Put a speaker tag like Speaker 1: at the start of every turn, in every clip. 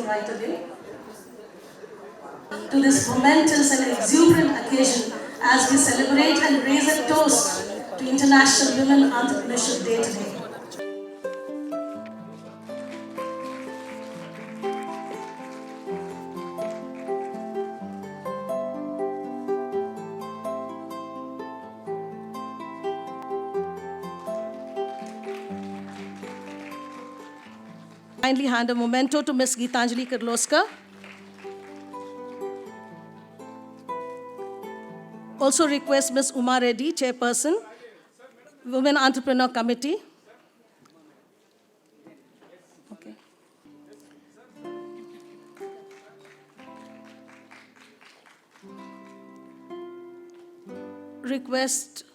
Speaker 1: right away to this momentous and exuberant occasion as we celebrate and raise a toast to International Women Entrepreneurship Day today. Kindly hand a memento to Ms. Geetanjali Kirloskar. Also request Ms. Uma Reddy, Chairperson, Women Entrepreneur Committee. Okay. Request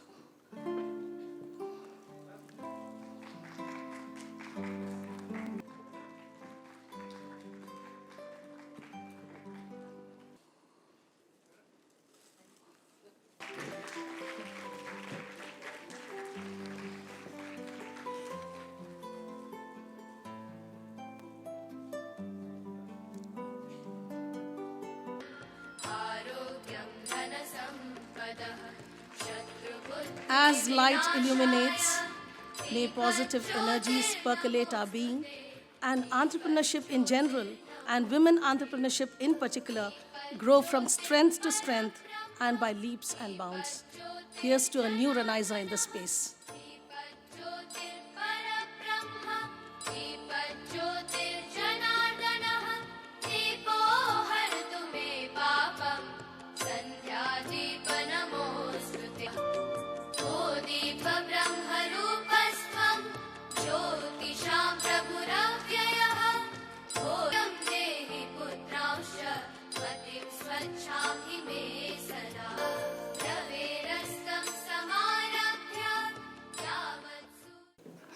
Speaker 1: as light illuminates, may positive energies percolate our being, and entrepreneurship in general, and women entrepreneurship in particular, grow from strength to strength and by leaps and bounds. Here's to a new renaissance in the space.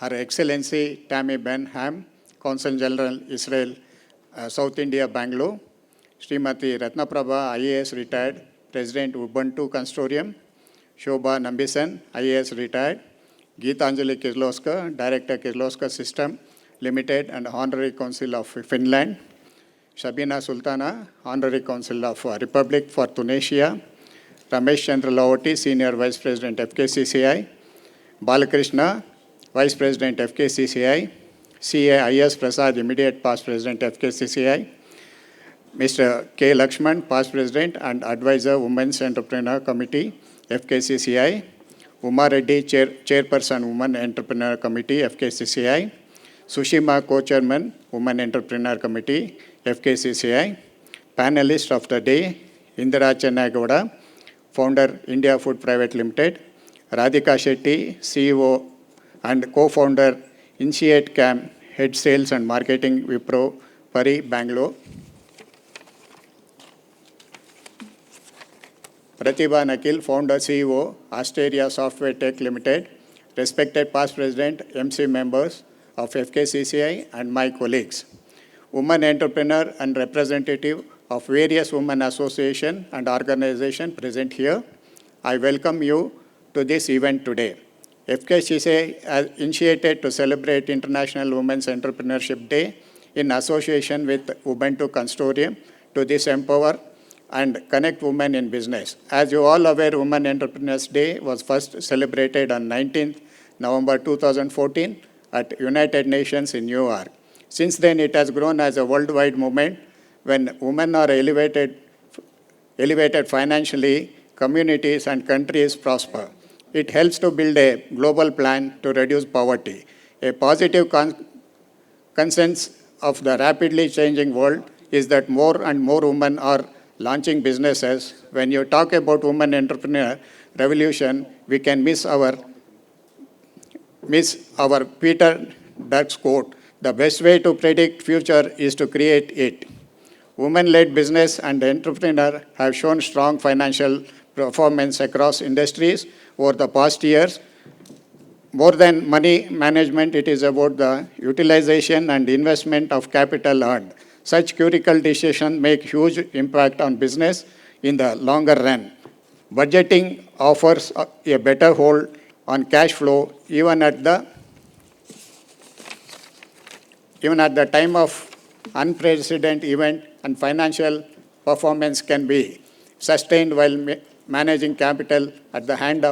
Speaker 2: Her Excellency Tammy Benham, Consul General Israel, South India, Bengaluru, Srimati Ratnaprabha, IAS retired, President UBUNTU Consortium, Shobha Nambisan, IAS retired, Geetanjali Kirloskar, Director Kirloskar System Limited and Honorary Consul of Finland, Shabina Sultana, Honorary Consul of Republic for Tunisia, Ramesh Chandra Lavati, Senior Vice President FKCCI, Balakrishna, Vice President FKCCI, CAIS Prasad, Immediate Past President FKCCI, Mr. K. Lakshman, Past President and Advisor, Women's Entrepreneur Committee, FKCCI, Uma Reddy, Chairperson, Women Entrepreneur Committee, FKCCI, Sushima, Co-Chairman, Women Entrepreneur Committee, FKCCI, Panelist of the Day, Indira Chennagowda, Founder, India Food Private Limited, Radhika Shetty, CEO and co-founder, Initiate Cam, Head Sales and Marketing, Wipro, Pari, Bangalore. Pratibha Nakil, founder, CEO, Asteria Software Tech Limited, respected past president, MC members of FKCCI and my colleagues. Woman entrepreneur and representative of various women associations and organizations present here. I welcome you to this event today. FKCCI has initiated to celebrate International Women's Entrepreneurship Day in association with UBUNTU Consortium to disempower and connect women in business. As you all aware, Women Entrepreneurs Day was first celebrated on 19th November 2014 at United Nations in New York. Since then, it has grown as a worldwide movement. When women are elevated financially, communities and countries prosper. It helps to build a global plan to reduce poverty. A positive consensus of the rapidly changing world is that more and more women are launching businesses. When you talk about women entrepreneur revolution, we can miss our Peter Drucker's quote, "The best way to predict future is to create it." Women-led business and entrepreneurs have shown strong financial performance across industries over the past years. More than money management, it is about the utilization and investment of capital earned. Such critical decisions make huge impact on business in the longer run. Budgeting offers a better hold on cash flow even at the time of unprecedented event and financial performance can be sustained while managing capital at the hand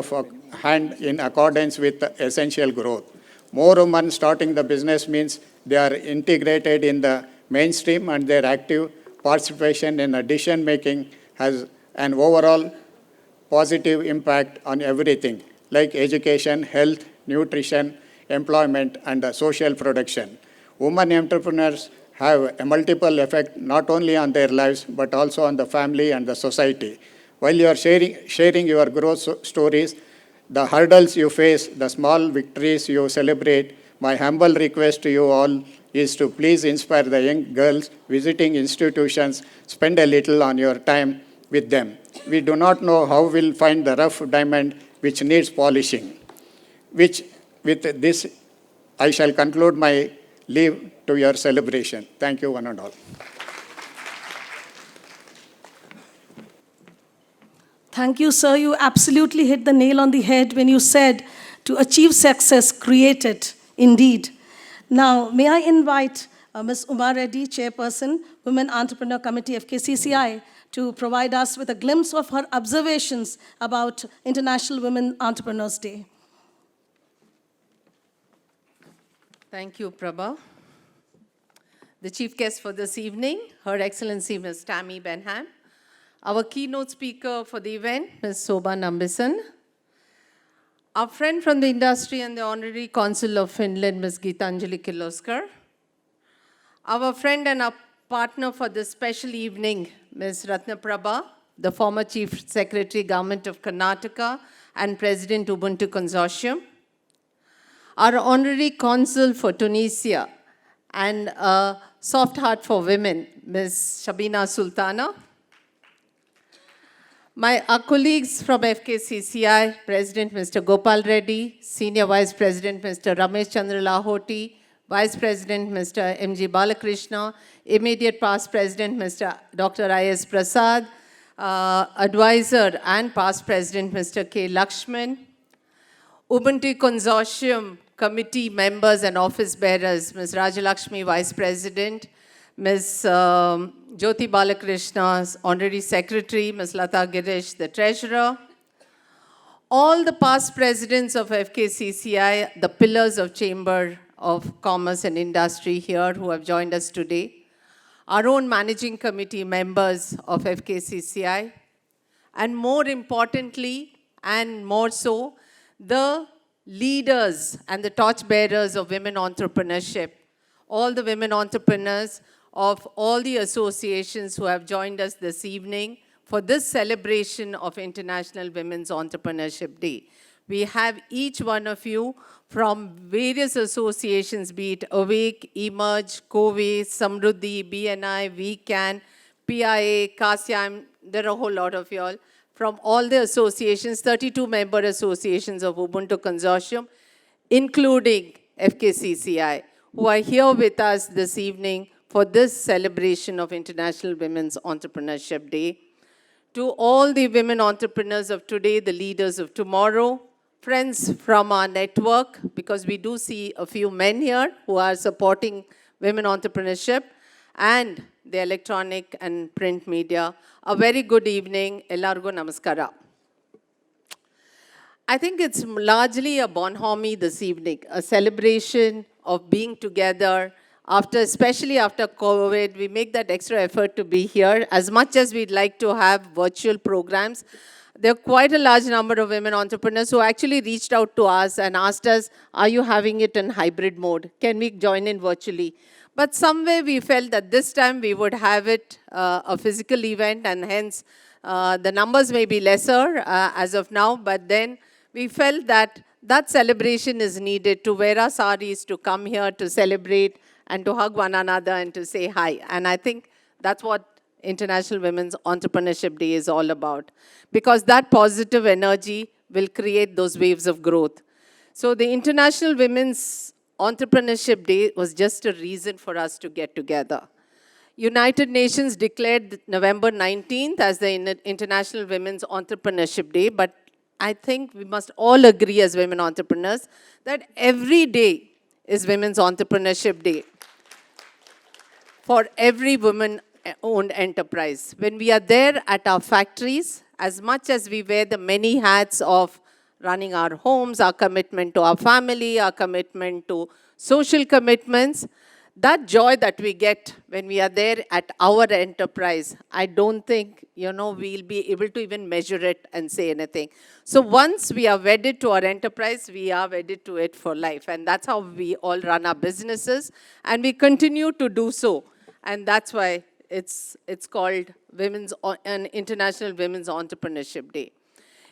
Speaker 2: in accordance with the essential growth. More women starting the business means they are integrated in the mainstream and their active participation in decision-making has an overall positive impact on everything like education, health, nutrition, employment, and social production. Women entrepreneurs have a multiple effect not only on their lives but also on the family and the society. While you are sharing your growth stories, the hurdles you face, the small victories you celebrate, my humble request to you all is to please inspire the young girls visiting institutions, spend a little on your time with them. We do not know how we'll find the rough diamond which needs polishing. With this, I shall conclude my leave to your celebration. Thank you, one and all.
Speaker 1: Thank you, sir. You absolutely hit the nail on the head when you said to achieve success, create it, indeed. Now, may I invite Ms. Uma Reddy, Chairperson, Women Entrepreneur Committee, FKCCI, to provide us with a glimpse of her observations about International Women Entrepreneurs Day.
Speaker 3: Thank you, Prabha. The chief guest for this evening, Her Excellency Ms. Tammy Benham. Our keynote speaker for the event, Ms. Soba Nambisan. Our friend from the industry and the Honorary Consul of Finland, Ms. Geetanjali Kirloskar. Our friend and our partner for this special evening, Ms. Ratna Prabha, the former Chief Secretary, Government of Karnataka and President, UBUNTU Consortium. Our Honorary Consul for Tunisia and a soft heart for women, Ms. Shabina Sultana. Our colleagues from FKCCI, President Mr. Gopal Reddy, Senior Vice President Mr. Ramesh Chandra Lahoti, Vice President Mr. M.G. Balakrishna, immediate past President Mr. Dr. I.S. Prasad, Advisor and past President Mr. K. Lakshman, UBUNTU Consortium committee members and office bearers, Ms. Rajalakshmi, Vice President, Ms. Jyoti Balakrishna's Honorary Secretary, Ms. Lata Girish, the Treasurer, all the past presidents of FKCCI, the pillars of Chamber of Commerce and Industry here who have joined us today, our own managing committee members of FKCCI, and more importantly, and more so, the leaders and the torchbearers of women entrepreneurship, all the women entrepreneurs of all the associations who have joined us this evening for this celebration of International Women's Entrepreneurship Day. We have each one of you from various associations, be it Awake, Emerge, COVE, Samruddhi, BNI, WeCan, PIA, CASIAM, there are a whole lot of you all, from all the associations, 32 member associations of UBUNTU Consortium, including FKCCI, who are here with us this evening for this celebration of International Women's Entrepreneurship Day. To all the women entrepreneurs of today, the leaders of tomorrow, friends from our network, because we do see a few men here who are supporting women entrepreneurship, and the electronic and print media, a very good evening. Ellargu namaskara. I think it's largely a bonhomie this evening, a celebration of being together. Especially after COVID, we make that extra effort to be here. As much as we'd like to have virtual programs, there are quite a large number of women entrepreneurs who actually reached out to us and asked us, are you having it in hybrid mode? Can we join in virtually? But somewhere we felt that this time we would have it a physical event, and hence the numbers may be lesser as of now, but then we felt that that celebration is needed to wear our saris, to come here to celebrate and to hug one another and to say hi. And I think that's what International Women's Entrepreneurship Day is all about, because that positive energy will create those waves of growth. So the International Women's Entrepreneurship Day was just a reason for us to get together. United Nations declared November 19th as the International Women's Entrepreneurship Day, but I think we must all agree as women entrepreneurs that every day is Women's Entrepreneurship Day. for every woman-owned enterprise. When we are there at our factories, as much as we wear the many hats of running our homes, our commitment to our family, our commitment to social commitments, that joy that we get when we are there at our enterprise, I don't think, we'll be able to even measure it and say anything. So once we are wedded to our enterprise, we are wedded to it for life. And that's how we all run our businesses. And we continue to do so. And that's why it's called an International Women's Entrepreneurship Day.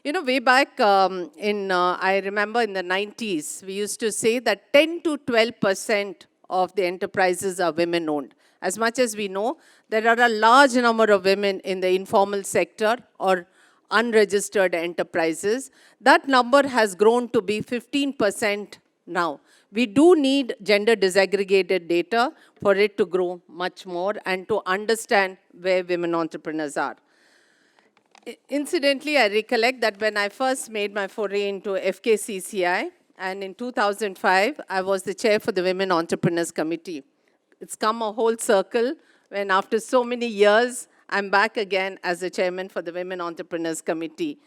Speaker 3: Way back I remember in the 90s, we used to say that 10 to 12% of the enterprises are women-owned. As much as we know, there are a large number of women in the informal sector or unregistered enterprises. That number has grown to be 15% now. We do need gender disaggregated data for it to grow much more and to understand where women entrepreneurs are. Incidentally, I recollect that when I first made my foray into FKCCI, and in 2005, I was the chair for the Women Entrepreneurs Committee. It's come a whole circle when after so many years, I'm back again as the chairman for the Women Entrepreneurs Committee.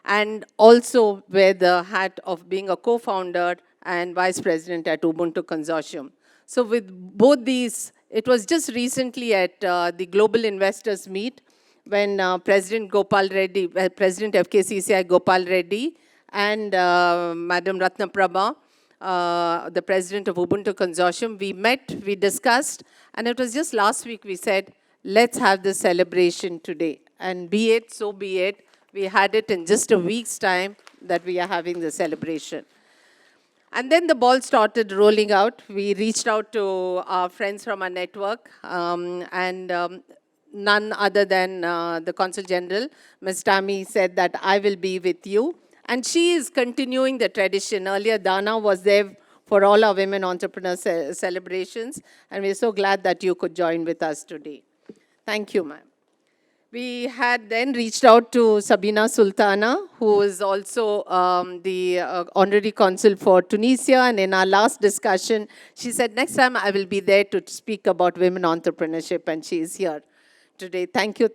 Speaker 3: And also wear the hat of being a co-founder and vice president at UBUNTU Consortium. So with both these, it was just recently at the Global Investors Meet when President FKCCI Gopal Reddy and Madam Ratna Prabha, the president of Ubuntu Consortium, we met, we discussed, and it was just last week we said, let's have this celebration today. And be it, so be it. We had it in just a week's time that we are having the celebration. And then the ball started rolling out. We reached out to our friends from our network, none other than the Consul General, Ms. Tammy, said that I will be with you. And she is continuing the tradition. Earlier, Dana was there for all our women entrepreneur celebrations, and we're so glad that you could join with us today. Thank you, ma'am. We had then reached out to Sabina Sultana, who is also the honorary consul for Tunisia, and in our last discussion, she said, next time I will be there to speak about women entrepreneurship, and she is here today. Thank you,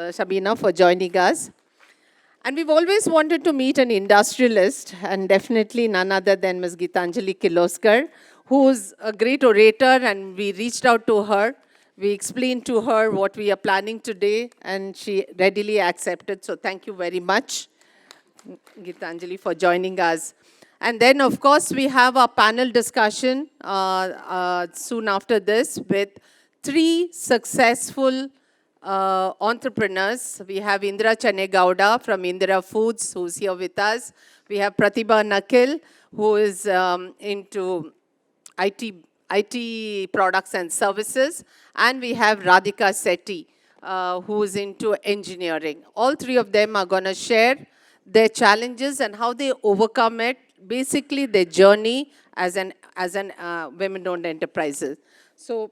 Speaker 3: Sabina, for joining us. And we've always wanted to meet an industrialist, and definitely none other than Ms. Gitanjali Kirloskar, who's a great orator, and we reached out to her. We explained to her what we are planning today, and she readily accepted. So thank you very much, Gitanjali, for joining us. And then, of course, we have our panel discussion soon after this with 3 successful entrepreneurs. We have Indra Chanegowda from Indira Foods, who's here with us. We have Pratibha Nakil, who is into IT products and services. And we have Radhika Sethi, who is into engineering. All 3 of them are going to share their challenges and how they overcome it, basically their journey as an women-owned enterprises. So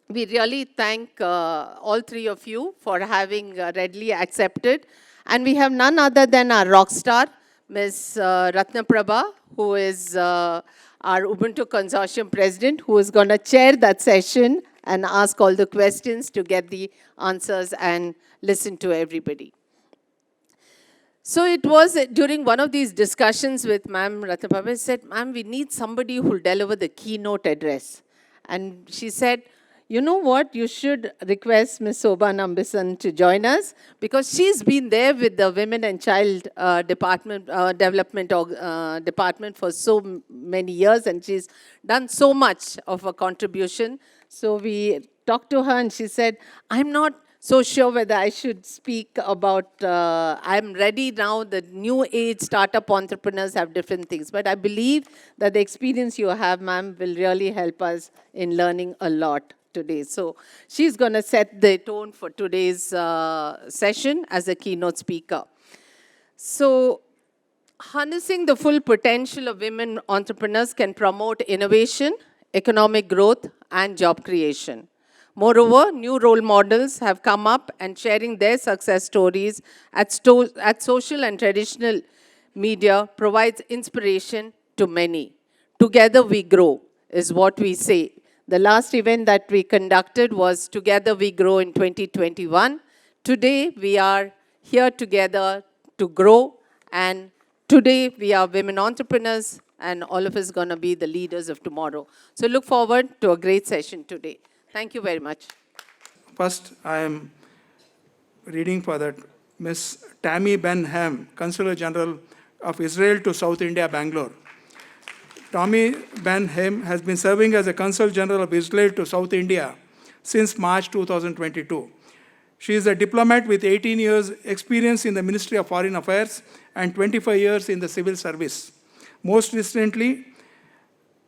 Speaker 3: we really thank all 3 of you for having readily accepted. And we have none other than our rock star, Ms. Ratna Prabha, who is our Ubuntu Consortium president, who is going to chair that session and ask all the questions to get the answers and listen to everybody. So it was during one of these discussions with Ma'am Ratna Prabha, I said, ma'am, we need somebody who will deliver the keynote address. And she said, you know what, you should request Ms. Sobha Nambisan to join us, because she's been there with the Women and Child Development Department for so many years, and she's done so much of a contribution. So we talked to her, and she said, I'm not so sure whether I should speak about, I'm ready now, the new age startup entrepreneurs have different things. But I believe that the experience you have, ma'am, will really help us in learning a lot today. So she's going to set the tone for today's session as a keynote speaker. So harnessing the full potential of women entrepreneurs can promote innovation, economic growth, and job creation. Moreover, new role models have come up and sharing their success stories at social and traditional media provides inspiration to many. Together we grow is what we say. The last event that we conducted was Together We Grow in 2021. Today, we are here together to grow, and today we are women entrepreneurs, and all of us going to be the leaders of tomorrow. So look forward to a great session today. Thank you very much.
Speaker 4: First, I am reading for that Ms. Tammy Ben Ham, Consular General of Israel to South India, Bangalore. Tammy Ben Ham has been serving as a Consul General of Israel to South India since March 2022. She is a diplomat with 18 years experience in the Ministry of Foreign Affairs and 25 years in the civil service. Most recently,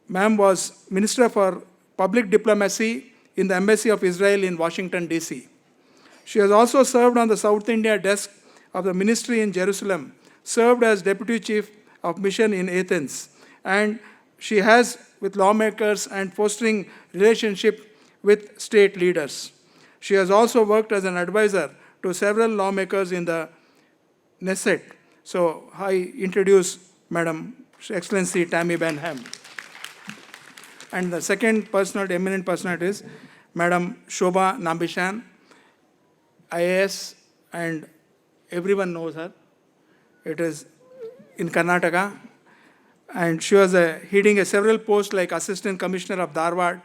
Speaker 4: ma'am was Minister for Public Diplomacy in the Embassy of Israel in Washington, D.C. She has also served on the South India desk of the ministry in Jerusalem, served as Deputy Chief of Mission in Athens, and she has with lawmakers and fostering relationship with state leaders. She has also worked as an advisor to several lawmakers in the Knesset. So I introduce Madam Excellency Tammy Ben Ham. And the second personality, eminent personality is Madam Shobha Nambishan, IAS, and everyone knows her. It is in Karnataka. And she was heading several posts like Assistant Commissioner of Dharwad,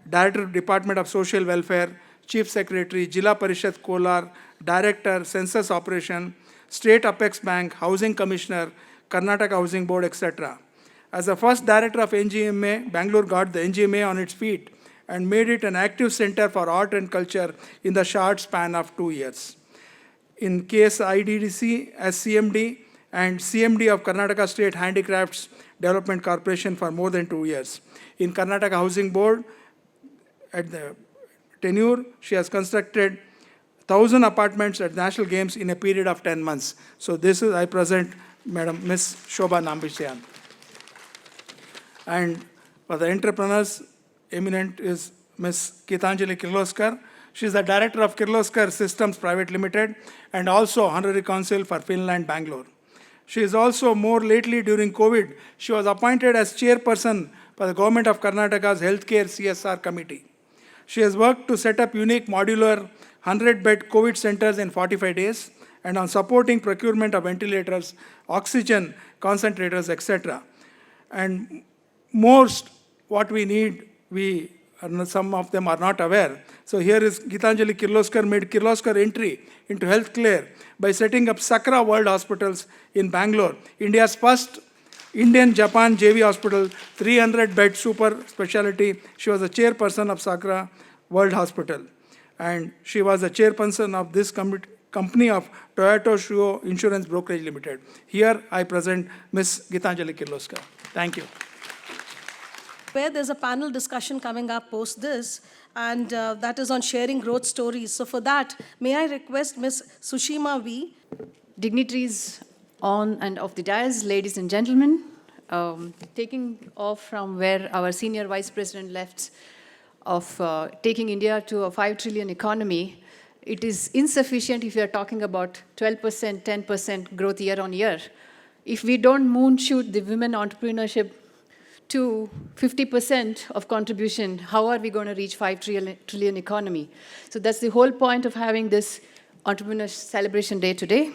Speaker 4: Director of Department of Social Welfare, Chief Secretary, Jilla Parishad Kolar, Director, Census Operation, State Apex Bank, Housing Commissioner, Karnataka Housing Board, etc. As the first director of NGMA, Bangalore got the NGMA on its feet and made it an active center for art and culture in the short span of 2 years. In KSIDDC as CMD and CMD of Karnataka State Handicrafts Development Corporation for more than 2 years. In Karnataka Housing Board, at the tenure, she has constructed 1,000 apartments at National Games in a period of 10 months. So this is, I present Madam Ms. Shobha Nambishan. And for the entrepreneurs, eminent is Ms. Gitanjali Kirloskar. She is the Director of Kirloskar Systems Private Limited and also Honorary Consul for Finland, Bangalore. She is also more lately during COVID, she was appointed as chairperson for the Government of Karnataka's Healthcare CSR Committee. She has worked to set up unique modular 100-bed COVID centers in 45 days and on supporting procurement of ventilators, oxygen concentrators, etc. And most what we need, some of them are not aware. So here is Gitanjali Kirloskar made Kirloskar entry into healthcare by setting up Sakra World Hospitals in Bangalore, India's first Indian-Japan JV hospital, 300-bed super specialty. She was the chairperson of Sakra World Hospital. And she was the chairperson of this company of Toyota Shuo Insurance Brokerage Limited. Here I present Ms. Gitanjali Kirloskar. Thank you.
Speaker 1: Where there's a panel discussion coming up post this, and that is on sharing growth stories. So for that, may I request Ms. Sushima V.
Speaker 5: Dignitaries on and off the dais, ladies and gentlemen, taking off from where our senior vice president left of taking India to a 5 trillion economy, it is insufficient if you are talking about 12%, 10% growth year on year. If we don't moonshoot the women entrepreneurship to 50% of contribution, how are we going to reach 5 trillion economy? So that's the whole point of having this Entrepreneur Celebration Day today.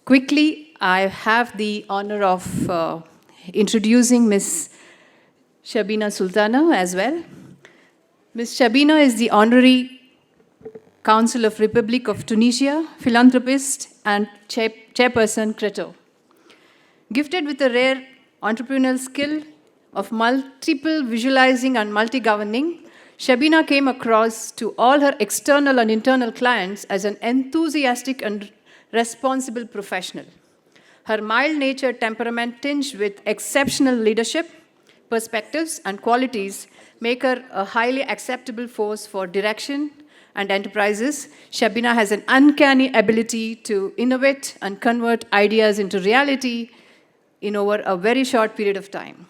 Speaker 5: Quickly, I have the honor of introducing Ms. Shabina Sultana as well. Ms. Shabina is the Honorary Council of Republic of Tunisia, philanthropist and chairperson Creto. Gifted with a rare entrepreneurial skill of multiple visualizing and multi-governing, Shabina came across to all her external and internal clients as an enthusiastic and responsible professional. Her mild-natured temperament tinged with exceptional leadership, perspectives, and qualities make her a highly acceptable force for direction and enterprises. Shabina has an uncanny ability to innovate and convert ideas into reality in over a very short period of time.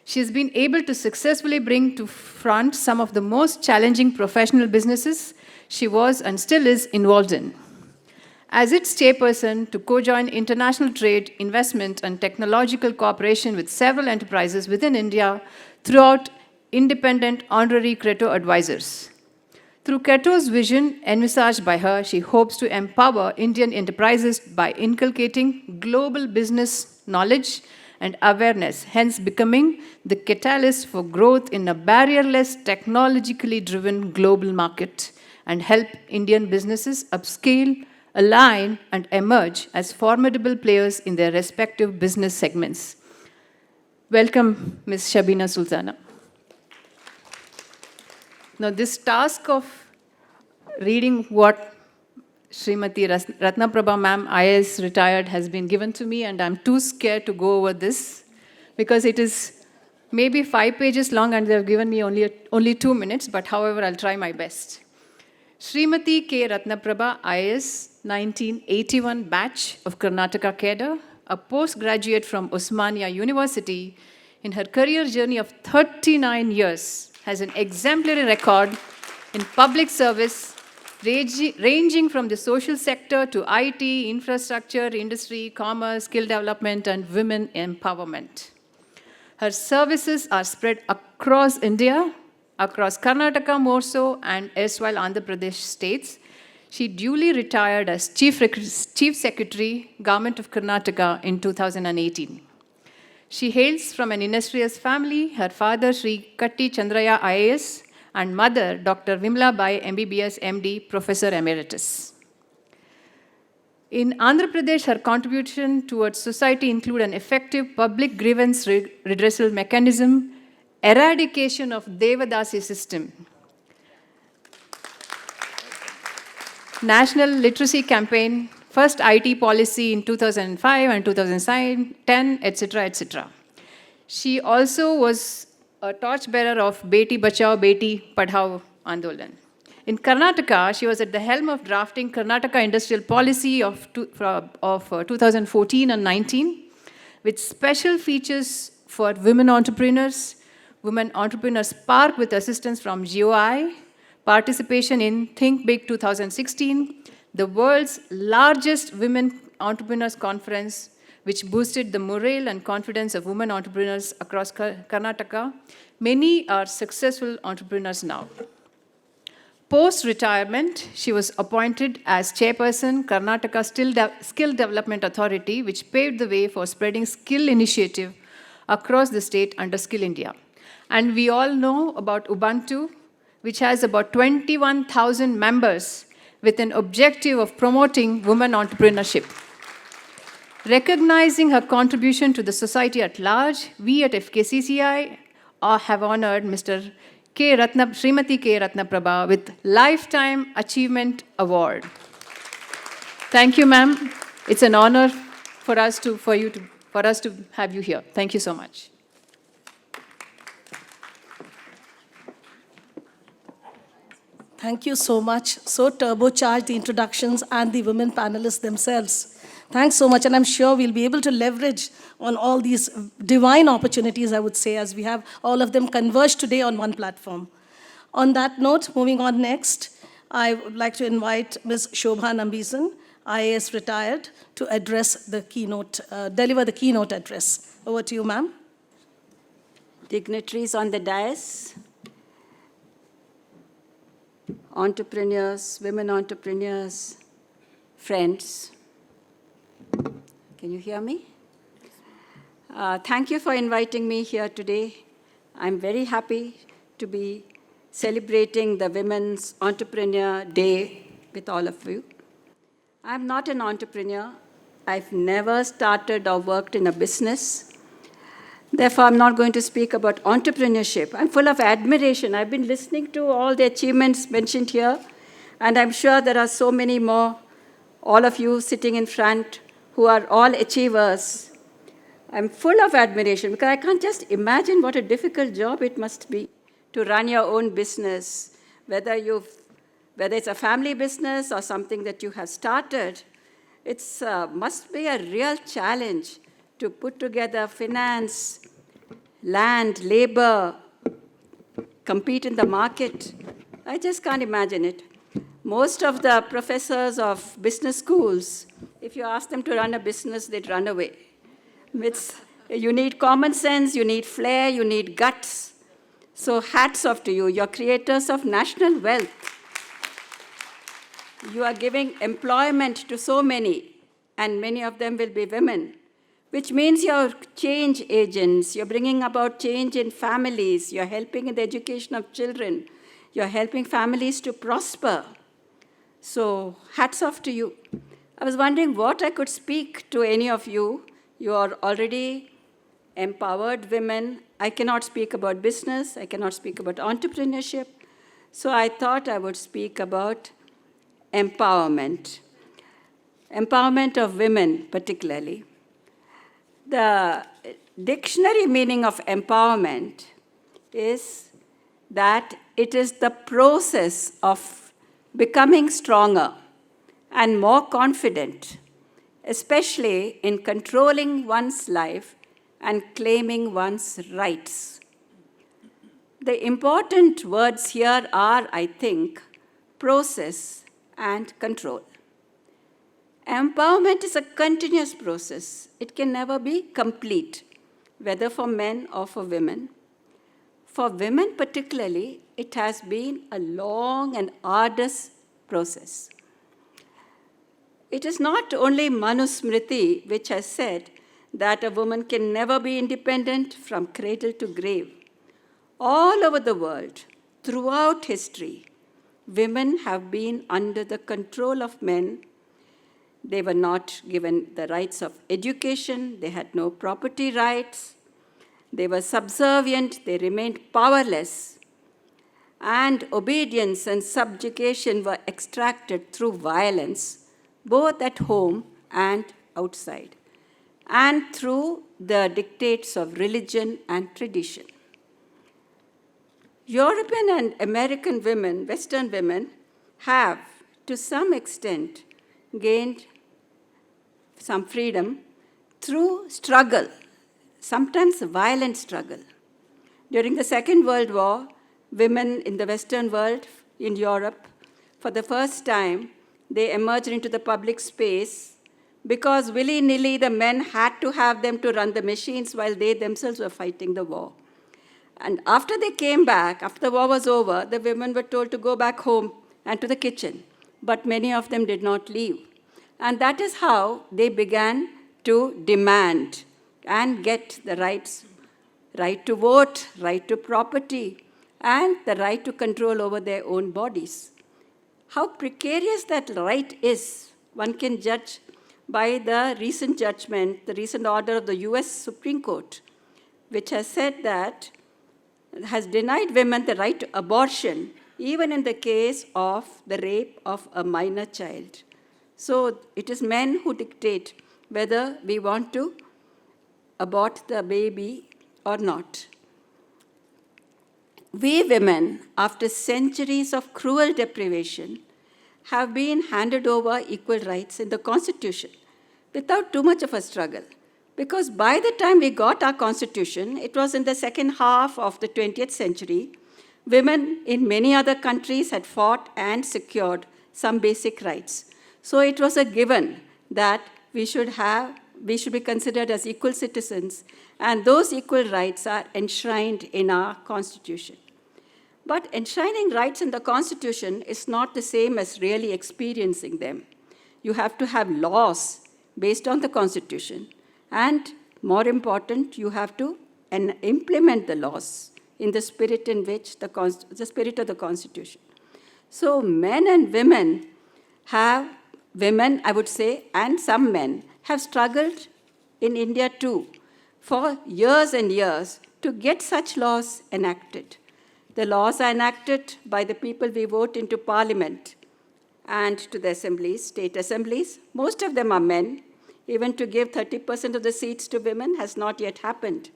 Speaker 5: She has been able to successfully bring to front some of the most challenging professional businesses she was and still is involved in. As its chairperson to co-join international trade, investment, and technological cooperation with several enterprises within India throughout independent honorary Creto advisors. Through Creto's vision envisaged by her, she hopes to empower Indian enterprises by inculcating global business knowledge and awareness, hence becoming the catalyst for growth in a barrierless, technologically driven global market, and help Indian businesses upscale, align, and emerge as formidable players in their respective business segments. Welcome, Ms. Shabina Sultana. Now, this task of reading what Srimati Ratna Prabha ma'am, IAS retired, has been given to me, and I'm too scared to go over this because it is maybe 5 pages long and they've given me only 2 minutes, but however, I'll try my best. Srimati K. Ratna Prabha, IAS, 1981 batch of Karnataka cadre, a postgraduate from Osmania University, in her career journey of 39 years, has an exemplary record in public service, ranging from the social sector to IT, infrastructure, industry, commerce, skill development, and women empowerment. Her services are spread across India, across Karnataka more so, and erstwhile Andhra Pradesh states. She duly retired as Chief Secretary, Government of Karnataka in 2018. She hails from an illustrious family. Her father, Sri Katti Chandraya IAS, and mother, Dr. Vimla Bai, MBBS, MD, Professor Emeritus. In Andhra Pradesh, her contribution towards society include an effective public grievance redressal mechanism, eradication of Devadasi system, national literacy campaign, first IT policy in 2005 and 2010, etc., etc. She also was a torchbearer of Beti Bachao, Beti Padhao Andolan. In Karnataka, she was at the helm of drafting Karnataka Industrial Policy of 2014 and 19, with special features for women entrepreneurs Spark with assistance from GOI, participation in Think Big 2016, the world's largest women entrepreneurs conference, which boosted the morale and confidence of women entrepreneurs across Karnataka. Many are successful entrepreneurs now. Post-retirement, she was appointed as chairperson, Karnataka Skill Development Authority, which paved the way for spreading skill initiative across the state under Skill India. And we all know about UBUNTU, which has about 21,000 members with an objective of promoting women entrepreneurship. Recognizing her contribution to the society at large, we at FKCCI have honored Srimati K. Ratna Prabha with Lifetime Achievement Award. Thank you, ma'am. It's an honor for us to have you here. Thank you so much.
Speaker 1: Thank you so much. So turbocharged the introductions and the women panelists themselves. Thanks so much, and I'm sure we'll be able to leverage on all these divine opportunities, I would say, as we have all of them converged today on one platform. On that note, moving on next, I would like to invite Ms. Shobha Nambison, IAS retired, to address the keynote, deliver the keynote address. Over to you, ma'am.
Speaker 6: Dignitaries on the dais, entrepreneurs, women entrepreneurs, friends. Can you hear me? Thank you for inviting me here today. I'm very happy to be celebrating the Women's Entrepreneur Day with all of you. I'm not an entrepreneur. I've never started or worked in a business. Therefore, I'm not going to speak about entrepreneurship. I'm full of admiration. I've been listening to all the achievements mentioned here, and I'm sure there are so many more, all of you sitting in front, who are all achievers. I'm full of admiration because I can't just imagine what a difficult job it must be to run your own business, whether it's a family business or something that you have started. It must be a real challenge to put together finance, land, labor, compete in the market. I just can't imagine it. Most of the professors of business schools, if you ask them to run a business, they'd run away. You need common sense, you need flair, you need guts. So hats off to you. You're creators of national wealth. You are giving employment to so many, and many of them will be women, which means you're change agents. You're bringing about change in families. You're helping in the education of children. You're helping families to prosper. So hats off to you. I was wondering what I could speak to any of you. You are already empowered women. I cannot speak about business. I cannot speak about entrepreneurship. So I thought I would speak about empowerment. Empowerment of women, particularly. The dictionary meaning of empowerment is that it is the process of becoming stronger and more confident, especially in controlling one's life and claiming one's rights. The important words here are, I think, process and control. Empowerment is a continuous process. It can never be complete, whether for men or for women. For women particularly, it has been a long and arduous process. It is not only Manusmriti which has said that a woman can never be independent from cradle to grave. All over the world, throughout history, women have been under the control of men. They were not given the rights of education. They had no property rights. They were subservient. They remained powerless. And obedience and subjugation were extracted through violence, both at home and outside, and through the dictates of religion and tradition. European and American women, Western women, have, to some extent, gained some freedom through struggle, sometimes violent struggle. During the Second World War, women in the Western world, in Europe, for the first time, they emerged into the public space because willy-nilly the men had to have them to run the machines while they themselves were fighting the war. And after they came back, after the war was over, the women were told to go back home and to the kitchen. But many of them did not leave. And that is how they began to demand and get the rights, right to vote, right to property, and the right to control over their own bodies. How precarious that right is, one can judge by the recent judgment, the recent order of the US Supreme Court, which has said that, has denied women the right to abortion, even in the case of the rape of a minor child. So it is men who dictate whether we want to abort the baby or not. We women, after centuries of cruel deprivation, have been handed over equal rights in the Constitution without too much of a struggle. Because by the time we got our Constitution, it was in the second half of the 20th century, women in many other countries had fought and secured some basic rights. So it was a given that we should be considered as equal citizens, and those equal rights are enshrined in our Constitution. But enshrining rights in the Constitution is not the same as really experiencing them. You have to have laws based on the Constitution, and more important, you have to implement the laws in the spirit in which the spirit of the Constitution. So men and women I would say, and some men have struggled in India too for years and years to get such laws enacted. The laws are enacted by the people we vote into parliament and to the assemblies, state assemblies. Most of them are men. Even to give 30% of the seats to women has not yet happened.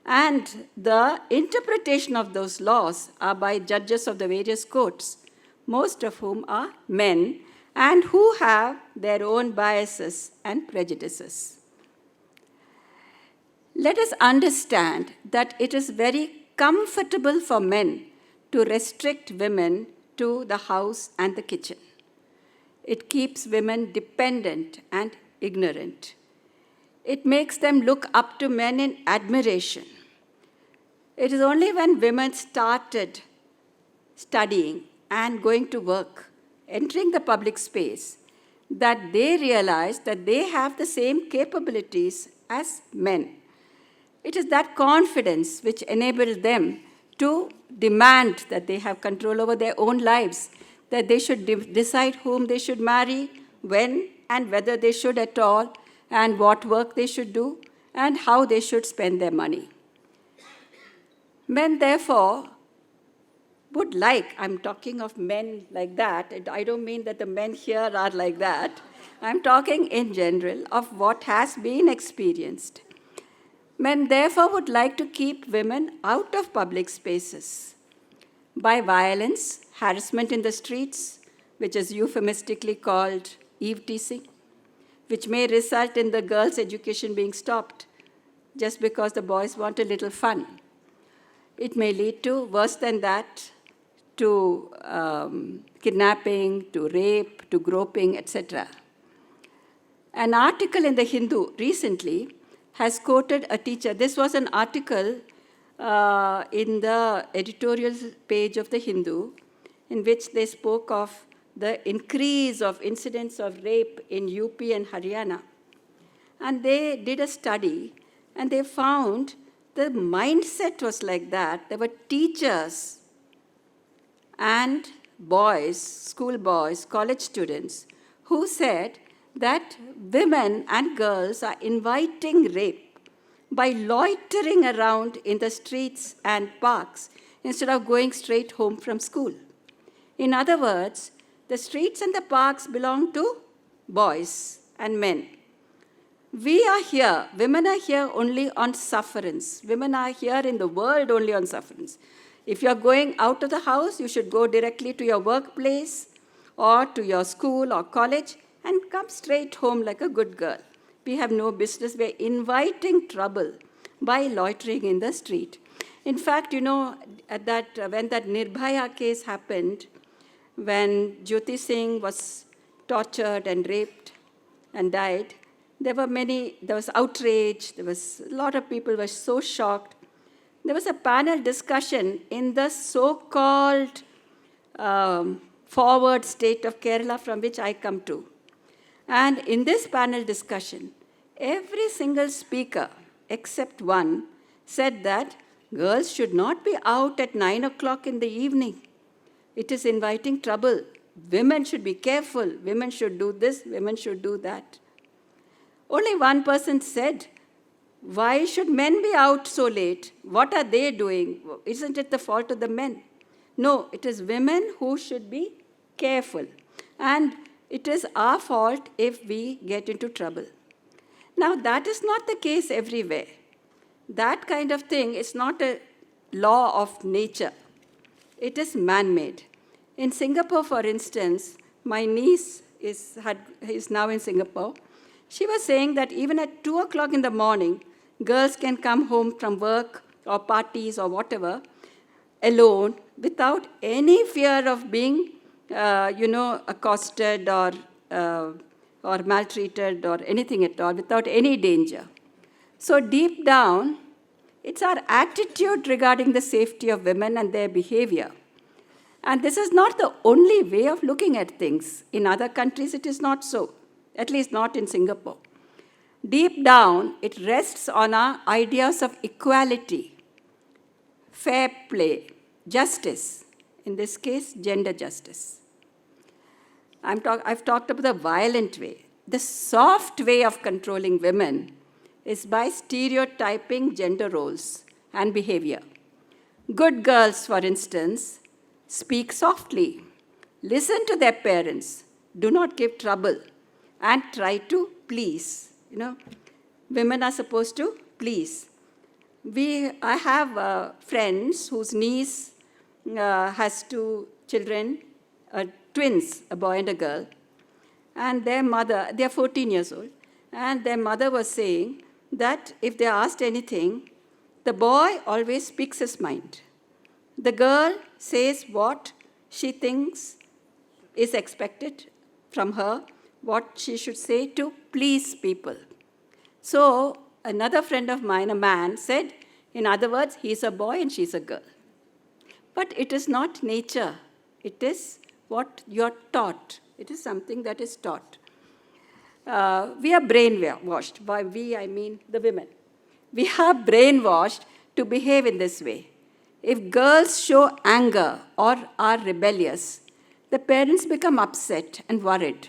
Speaker 6: And the interpretation of those laws are by judges of the various courts, most of whom are men and who have their own biases and prejudices. Let us understand that it is very comfortable for men to restrict women to the house and the kitchen. It keeps women dependent and ignorant. It makes them look up to men in admiration. It is only when women started studying and going to work, entering the public space, that they realized that they have the same capabilities as men. It is that confidence which enabled them to demand that they have control over their own lives, that they should decide whom they should marry, when and whether they should at all, and what work they should do, and how they should spend their money. Men, therefore, would like, I'm talking of men like that, and I don't mean that the men here are like that. I'm talking in general of what has been experienced. Men, therefore, would like to keep women out of public spaces by violence, harassment in the streets, which is euphemistically called eve-teasing, which may result in the girls' education being stopped just because the boys want a little fun. It may lead to, worse than that, to kidnapping, to rape, to groping, etc. An article in the Hindu recently has quoted a teacher. This was an article in the editorial page of the Hindu, in which they spoke of the increase of incidents of rape in UP and Haryana. And they did a study, and they found the mindset was like that. There were teachers and boys, school boys, college students, who said that women and girls are inviting rape by loitering around in the streets and parks instead of going straight home from school. In other words, the streets and the parks belong to boys and men. We are here, women are here only on sufferance. Women are here in the world only on sufferance. If you're going out of the house, you should go directly to your workplace or to your school or college and come straight home like a good girl. We have no business. We're inviting trouble by loitering in the street. In fact, you know, when that Nirbhaya case happened, when Jyoti Singh was tortured and raped and died, there was outrage, there was a lot of people were so shocked. There was a panel discussion in the so-called forward state of Kerala from which I come to. And in this panel discussion, every single speaker, except one, said that girls should not be out at 9 o'clock in the evening. It is inviting trouble. Women should be careful. Women should do this, women should do that. Only one person said, why should men be out so late? What are they doing? Isn't it the fault of the men? No, it is women who should be careful. And it is our fault if we get into trouble. Now, that is not the case everywhere. That kind of thing is not a law of nature. It is man-made. In Singapore, for instance, my niece is now in Singapore. She was saying that even at 2 o'clock in the morning, girls can come home from work or parties or whatever alone without any fear of being, accosted or maltreated or anything at all, without any danger. So deep down, it's our attitude regarding the safety of women and their behavior. And this is not the only way of looking at things. In other countries, it is not so, at least not in Singapore. Deep down, it rests on our ideas of equality, fair play, justice, in this case, gender justice. I've talked about the violent way. The soft way of controlling women is by stereotyping gender roles and behavior. Good girls, for instance, speak softly, listen to their parents, do not give trouble, and try to please. You know, women are supposed to please. I have friends whose niece has 2 children, twins, a boy and a girl, and their mother, they are 14 years old, and their mother was saying that if they asked anything, the boy always speaks his mind. The girl says what she thinks is expected from her, what she should say to please people. So another friend of mine, a man, said In other words, he's a boy and she's a girl. But it is not nature. It is what you're taught. It is something that is taught. We are brainwashed. By we, I mean the women. We are brainwashed to behave in this way. If girls show anger or are rebellious, the parents become upset and worried.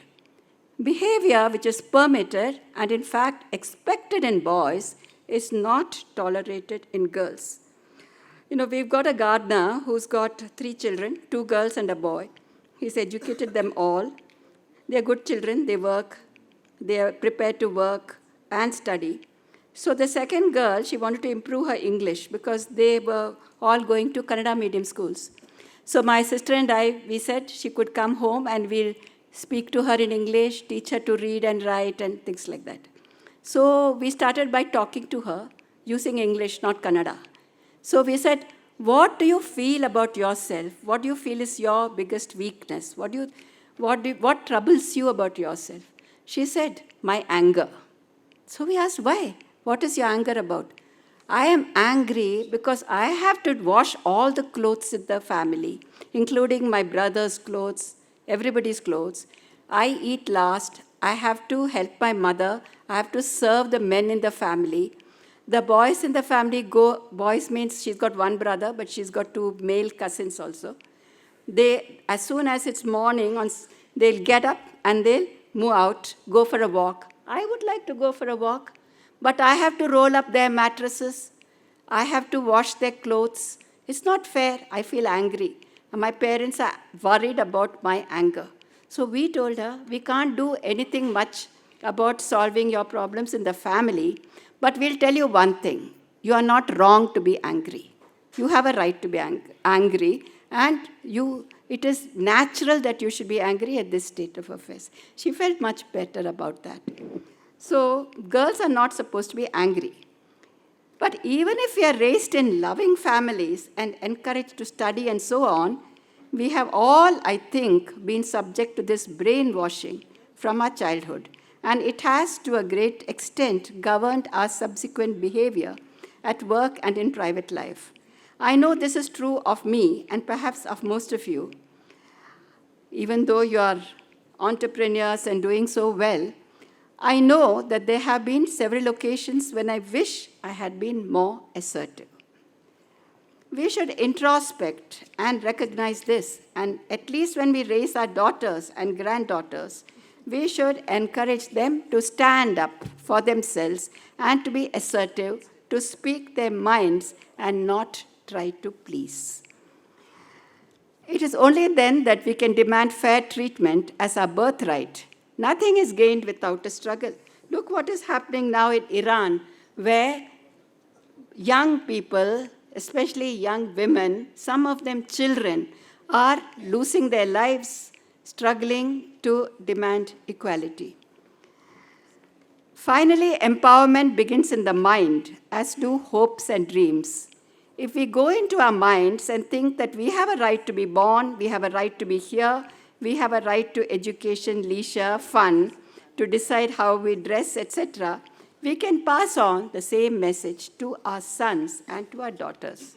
Speaker 6: Behavior which is permitted and in fact expected in boys is not tolerated in girls. You know, we've got a gardener who's got 3 children, 2 girls and a boy. He's educated them all. They're good children, they work, they are prepared to work and study. So the second girl, she wanted to improve her English because they were all going to Kannada medium schools. So my sister and I, we said she could come home and we'll speak to her in English, teach her to read and write and things like that. So we started by talking to her using English, not Kannada. So we said, what do you feel about yourself? What do you feel is your biggest weakness? What troubles you about yourself? She said, my anger. So we asked, why? What is your anger about? I am angry because I have to wash all the clothes in the family, including my brother's clothes, everybody's clothes. I eat last. I have to help my mother. I have to serve the men in the family. The boys in the family go, boys means she's got 1 brother, but she's got 2 male cousins also. They, as soon as it's morning, they'll get up and they'll move out, go for a walk. I would like to go for a walk, but I have to roll up their mattresses. I have to wash their clothes. It's not fair. I feel angry. And my parents are worried about my anger. So we told her, we can't do anything much about solving your problems in the family, but we'll tell you one thing. You are not wrong to be angry. You have a right to be angry, and it is natural that you should be angry at this state of affairs. She felt much better about that. So girls are not supposed to be angry. But even if we are raised in loving families and encouraged to study and so on, we have all, I think, been subject to this brainwashing from our childhood. And it has, to a great extent, governed our subsequent behavior at work and in private life. I know this is true of me and perhaps of most of you. Even though you are entrepreneurs and doing so well, I know that there have been several occasions when I wish I had been more assertive. We should introspect and recognize this, and at least when we raise our daughters and granddaughters, we should encourage them to stand up for themselves and to be assertive, to speak their minds and not try to please. It is only then that we can demand fair treatment as our birthright. Nothing is gained without a struggle. Look what is happening now in Iran, where young people, especially young women, some of them children, are losing their lives, struggling to demand equality. Finally, empowerment begins in the mind, as do hopes and dreams. If we go into our minds and think that we have a right to be born, we have a right to be here, we have a right to education, leisure, fun, to decide how we dress, etc., we can pass on the same message to our sons and to our daughters.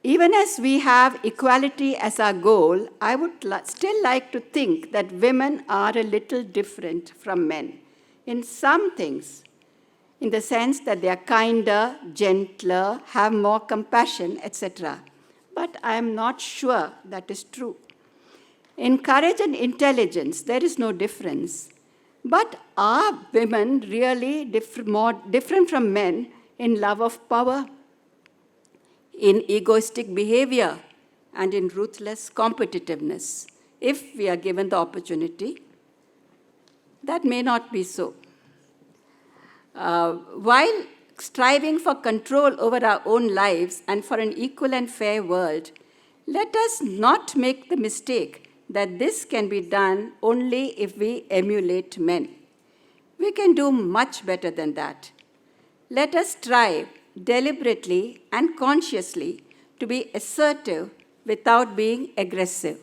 Speaker 6: Even as we have equality as our goal, I would still like to think that women are a little different from men in some things, in the sense that they are kinder, gentler, have more compassion, etc. But I am not sure that is true. In courage and intelligence, there is no difference. But are women really more different from men in love of power, in egoistic behavior, and in ruthless competitiveness? If we are given the opportunity, that may not be so. While striving for control over our own lives and for an equal and fair world, let us not make the mistake that this can be done only if we emulate men. We can do much better than that. Let us strive deliberately and consciously to be assertive without being aggressive,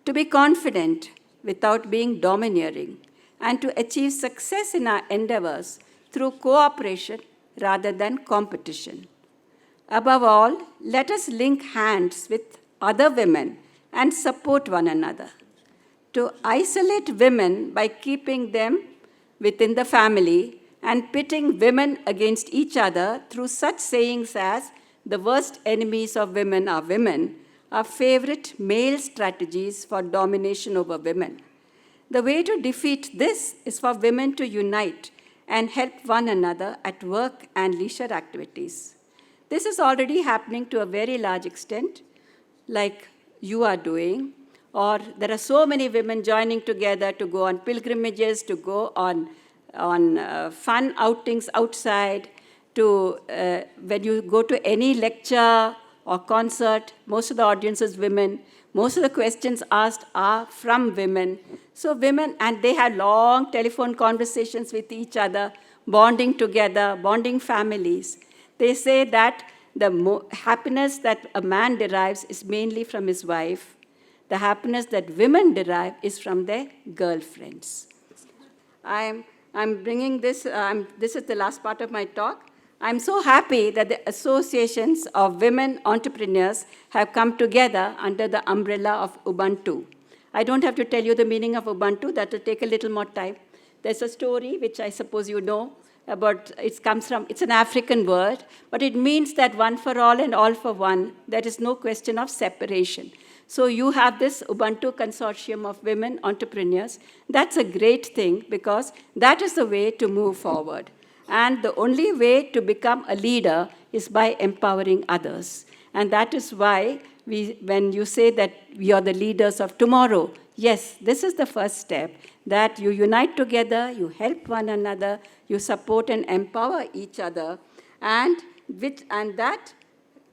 Speaker 6: to be confident without being domineering, and to achieve success in our endeavors through cooperation rather than competition. Above all, let us link hands with other women and support one another. To isolate women by keeping them within the family and pitting women against each other through such sayings as the worst enemies of women are favorite male strategies for domination over women. The way to defeat this is for women to unite and help one another at work and leisure activities. This is already happening to a very large extent, like you are doing, or there are so many women joining together to go on pilgrimages, to go on fun outings outside, to when you go to any lecture or concert, most of the audience is women. Most of the questions asked are from women. So women, and they have long telephone conversations with each other, bonding together, bonding families. They say that the happiness that a man derives is mainly from his wife. The happiness that women derive is from their girlfriends. I'm bringing this, this is the last part of my talk. I'm so happy that the associations of women entrepreneurs have come together under the umbrella of Ubuntu. I don't have to tell you the meaning of Ubuntu, that will take a little more time. There's a story, which I suppose you know, about, it's an African word, but it means that one for all and all for one, there is no question of separation. So you have this UBUNTU Consortium of women entrepreneurs. That's a great thing because that is the way to move forward. And the only way to become a leader is by empowering others. And that is why when you say that we are the leaders of tomorrow, yes, this is the first step, that you unite together, you help one another, you support and empower each other, and that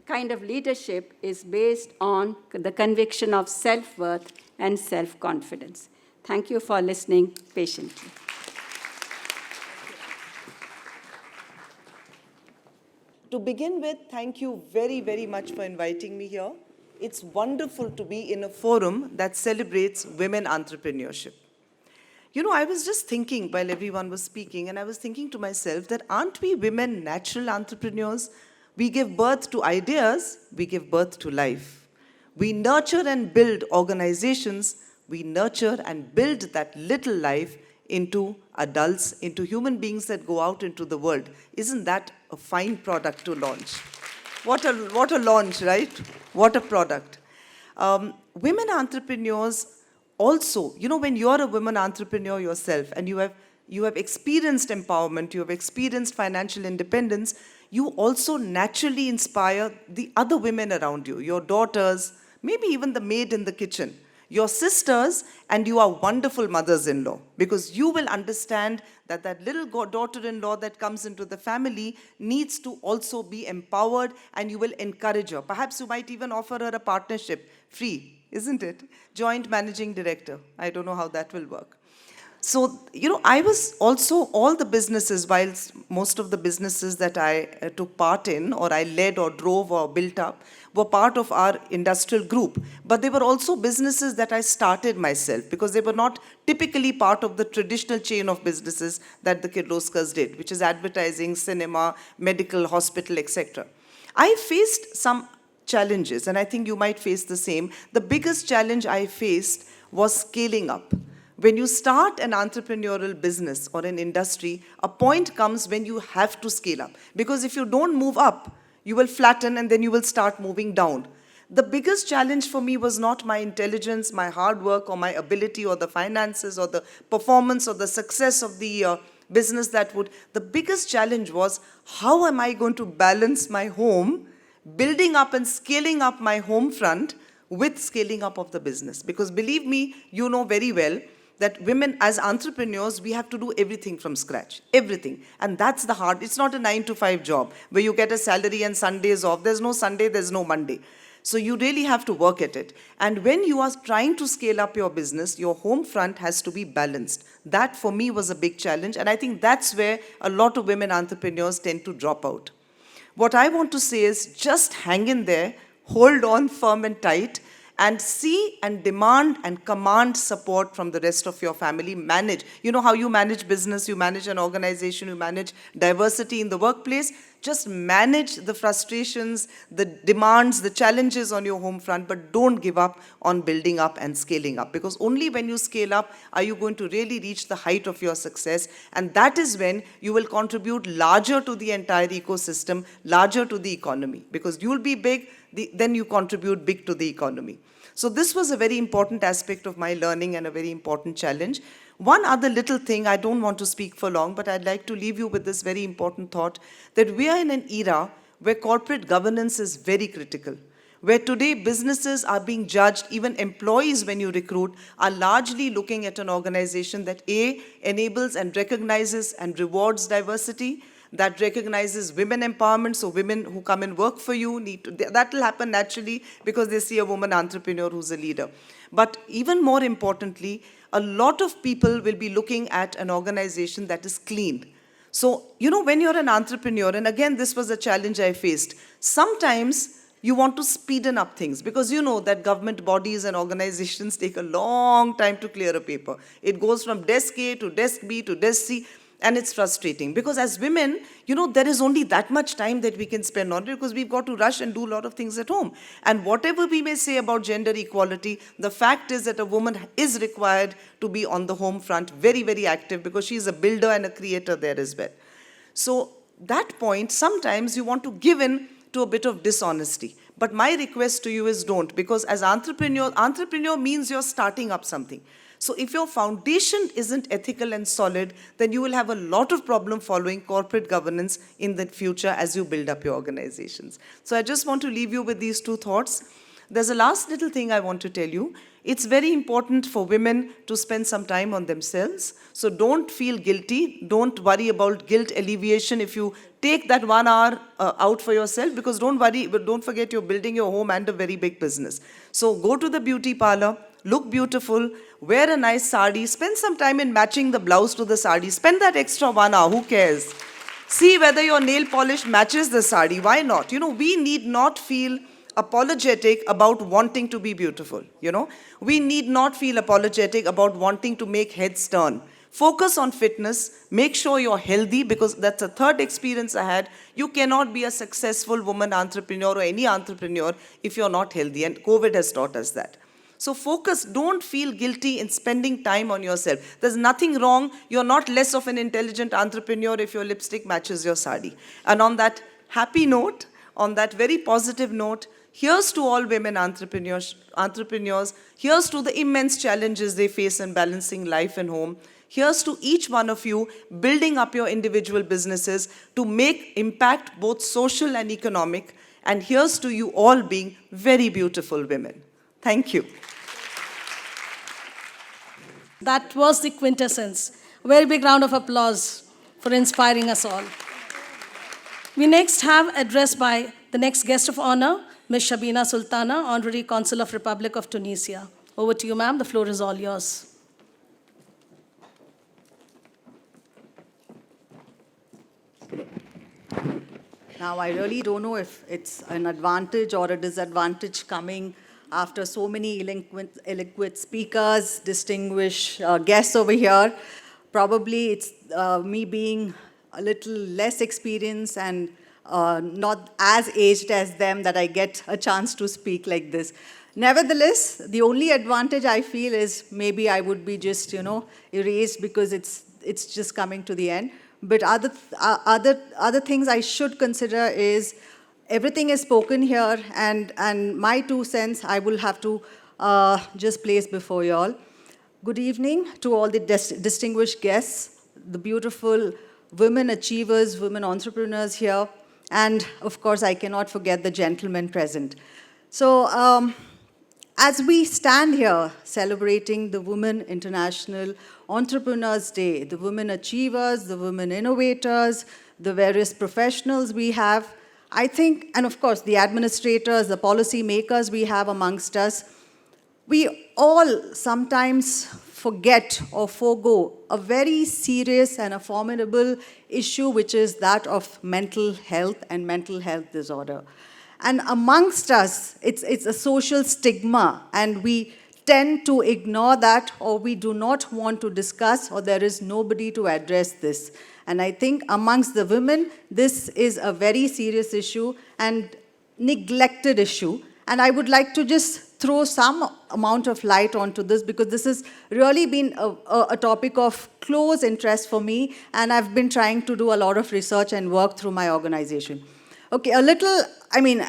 Speaker 6: kind of leadership is based on the conviction of self-worth and self-confidence. Thank you for listening patiently.
Speaker 7: To begin with, thank you very, very much for inviting me here. It's wonderful to be in a forum that celebrates women entrepreneurship. You know, I was just thinking while everyone was speaking, and I was thinking to myself that aren't we women natural entrepreneurs? We give birth to ideas, we give birth to life. We nurture and build organizations, we nurture and build that little life into adults, into human beings that go out into the world. Isn't that a fine product to launch? What a launch, right? What a product. Women entrepreneurs also, you know, when you're a woman entrepreneur yourself and you have experienced empowerment, you have experienced financial independence, you also naturally inspire the other women around you, your daughters, maybe even the maid in the kitchen, your sisters, and you are wonderful mothers-in-law, because you will understand that that little daughter-in-law that comes into the family needs to also be empowered, and you will encourage her. Perhaps you might even offer her a partnership, free, isn't it? Joint managing director. I don't know how that will work. So, you know, I was also, all the businesses, whilst most of the businesses that I took part in, or I led or drove or built up, were part of our industrial group. But they were also businesses that I started myself, because they were not typically part of the traditional chain of businesses that the Kirloskars did, which is advertising, cinema, medical, hospital, etc. I faced some challenges, and I think you might face the same. The biggest challenge I faced was scaling up. When you start an entrepreneurial business or an industry, a point comes when you have to scale up. Because if you don't move up, you will flatten and then you will start moving down. The biggest challenge for me was not my intelligence, my hard work, or my ability, or the finances, or the performance, or the success of the business that would. The biggest challenge was, how am I going to balance my home, building up and scaling up my home front with scaling up of the business? Because believe me, you know very well that women as entrepreneurs, we have to do everything from scratch, everything. And that's the hard, it's not a 9-to-5 job where you get a salary and Sundays off. There's no Sunday, there's no Monday. So you really have to work at it. And when you are trying to scale up your business, your home front has to be balanced. That for me was a big challenge. And I think that's where a lot of women entrepreneurs tend to drop out. What I want to say is just hang in there, hold on firm and tight, and see and demand and command support from the rest of your family. Manage. You know how you manage business, you manage an organization, you manage diversity in the workplace. Just manage the frustrations, the demands, the challenges on your home front, but don't give up on building up and scaling up, because only when you scale up are you going to really reach the height of your success, and that is when you will contribute larger to the entire ecosystem, larger to the economy, because you'll be big, then you contribute big to the economy. So this was a very important aspect of my learning and a very important challenge. One other little thing, I don't want to speak for long, but I'd like to leave you with this very important thought, that we are in an era where corporate governance is very critical, where today businesses are being judged, even employees when you recruit are largely looking at an organization that A, enables and recognizes and rewards diversity, that recognizes women empowerment, so women who come and work for you need to, that will happen naturally because they see a woman entrepreneur who's a leader. But even more importantly, a lot of people will be looking at an organization that is clean. So, you know, when you're an entrepreneur, and again, this was a challenge I faced, sometimes you want to speeden up things because you know that government bodies and organizations take a long time to clear a paper. It goes from desk A to desk B to desk C. And it's frustrating because as women, you know, there is only that much time that we can spend on it because we've got to rush and do a lot of things at home. And whatever we may say about gender equality, the fact is that a woman is required to be on the home front, very, very active, because she's a builder and a creator there as well. So that point, sometimes you want to give in to a bit of dishonesty. But my request to you is don't, because as entrepreneur means you're starting up something. So if your foundation isn't ethical and solid, then you will have a lot of problem following corporate governance in the future as you build up your organizations. So I just want to leave you with these two thoughts. There's a last little thing I want to tell you. It's very important for women to spend some time on themselves. So don't feel guilty. Don't worry about guilt alleviation if you take that 1 hour out for yourself, because don't worry, but don't forget you're building your home and a very big business. So go to the beauty parlor, look beautiful, wear a nice sari, spend some time in matching the blouse to the sari, spend that extra 1 hour, who cares? See whether your nail polish matches the sari, why not? You know, we need not feel apologetic about wanting to be beautiful, you know. We need not feel apologetic about wanting to make heads turn. Focus on fitness, make sure you're healthy, because that's a third experience I had. You cannot be a successful woman entrepreneur or any entrepreneur if you're not healthy, and COVID has taught us that. So focus, don't feel guilty in spending time on yourself. There's nothing wrong, you're not less of an intelligent entrepreneur if your lipstick matches your sari. And on that happy note, on that very positive note, here's to all women entrepreneurs, here's to the immense challenges they face in balancing life and home. Here's to each one of you building up your individual businesses to make impact both social and economic. And here's to you all being very beautiful women. Thank you.
Speaker 1: That was the quintessence. A very big round of applause for inspiring us all. We next have address by the next guest of honor, Ms. Shabina Sultana, Honorary Consul of Republic of Tunisia. Over to you, ma'am. The floor is all yours.
Speaker 8: Now, I really don't know if it's an advantage or a disadvantage coming after so many eloquent speakers, distinguished guests over here. Probably it's me being a little less experienced and not as aged as them that I get a chance to speak like this. Nevertheless, the only advantage I feel is maybe I would be just, erased because it's just coming to the end. But other things I should consider is everything is spoken here, and my 2 cents I will have to just place before you all. Good evening to all the distinguished guests, the beautiful women achievers, women entrepreneurs here, and of course I cannot forget the gentlemen present. So as we stand here celebrating the Women International Entrepreneurs Day, the women achievers, the women innovators, the various professionals we have, I think, and of course the administrators, the policy makers we have amongst us, we all sometimes forget or forego a very serious and a formidable issue, which is that of mental health and mental health disorder. And amongst us, it's a social stigma, and we tend to ignore that, or we do not want to discuss, or there is nobody to address this. And I think amongst the women, this is a very serious issue and neglected issue. And I would like to just throw some amount of light onto this, because this has really been a topic of close interest for me, and I've been trying to do a lot of research and work through my organization. Okay,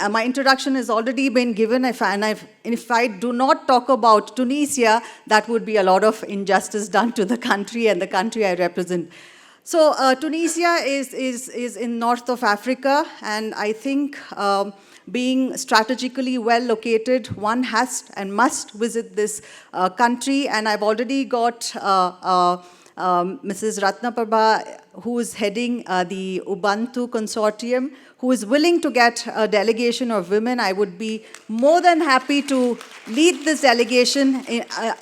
Speaker 8: my introduction has already been given, if I do not talk about Tunisia, that would be a lot of injustice done to the country and the country I represent. So Tunisia is in north of Africa, and I think being strategically well located, one has and must visit this country. And I've already got Mrs. Ratnaprabha, who is heading the UBUNTU Consortium, who is willing to get a delegation of women. I would be more than happy to lead this delegation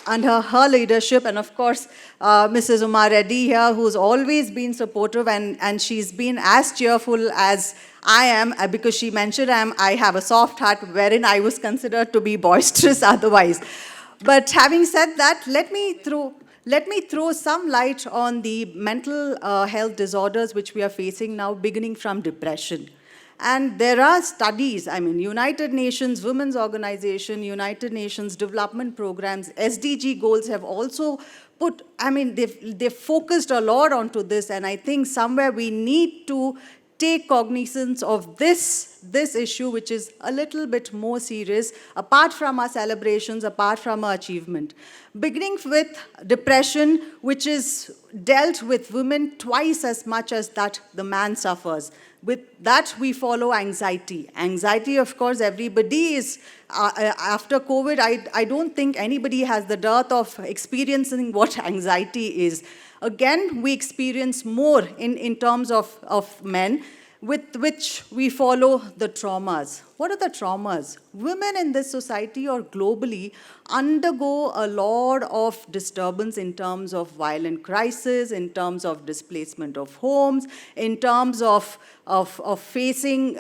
Speaker 8: under her leadership. And of course, Mrs. Uma Reddy here, who's always been supportive, and she's been as cheerful as I am, because she mentioned I have a soft heart, wherein I was considered to be boisterous otherwise. But having said that, let me throw some light on the mental health disorders which we are facing now, beginning from depression. And there are studies, United Nations Women's Organization, United Nations Development Programs, SDG goals have also they've focused a lot onto this, and I think somewhere we need to take cognizance of this issue, which is a little bit more serious, apart from our celebrations, apart from our achievement. Beginning with depression, which is dealt with women twice as much as that the man suffers. With that, we follow anxiety. Anxiety, of course, everybody is, after COVID, I don't think anybody has the dearth of experiencing what anxiety is. Again, we experience more in terms of men, with which we follow the traumas. What are the traumas? Women in this society or globally undergo a lot of disturbance in terms of violent crisis, in terms of displacement of homes, in terms of facing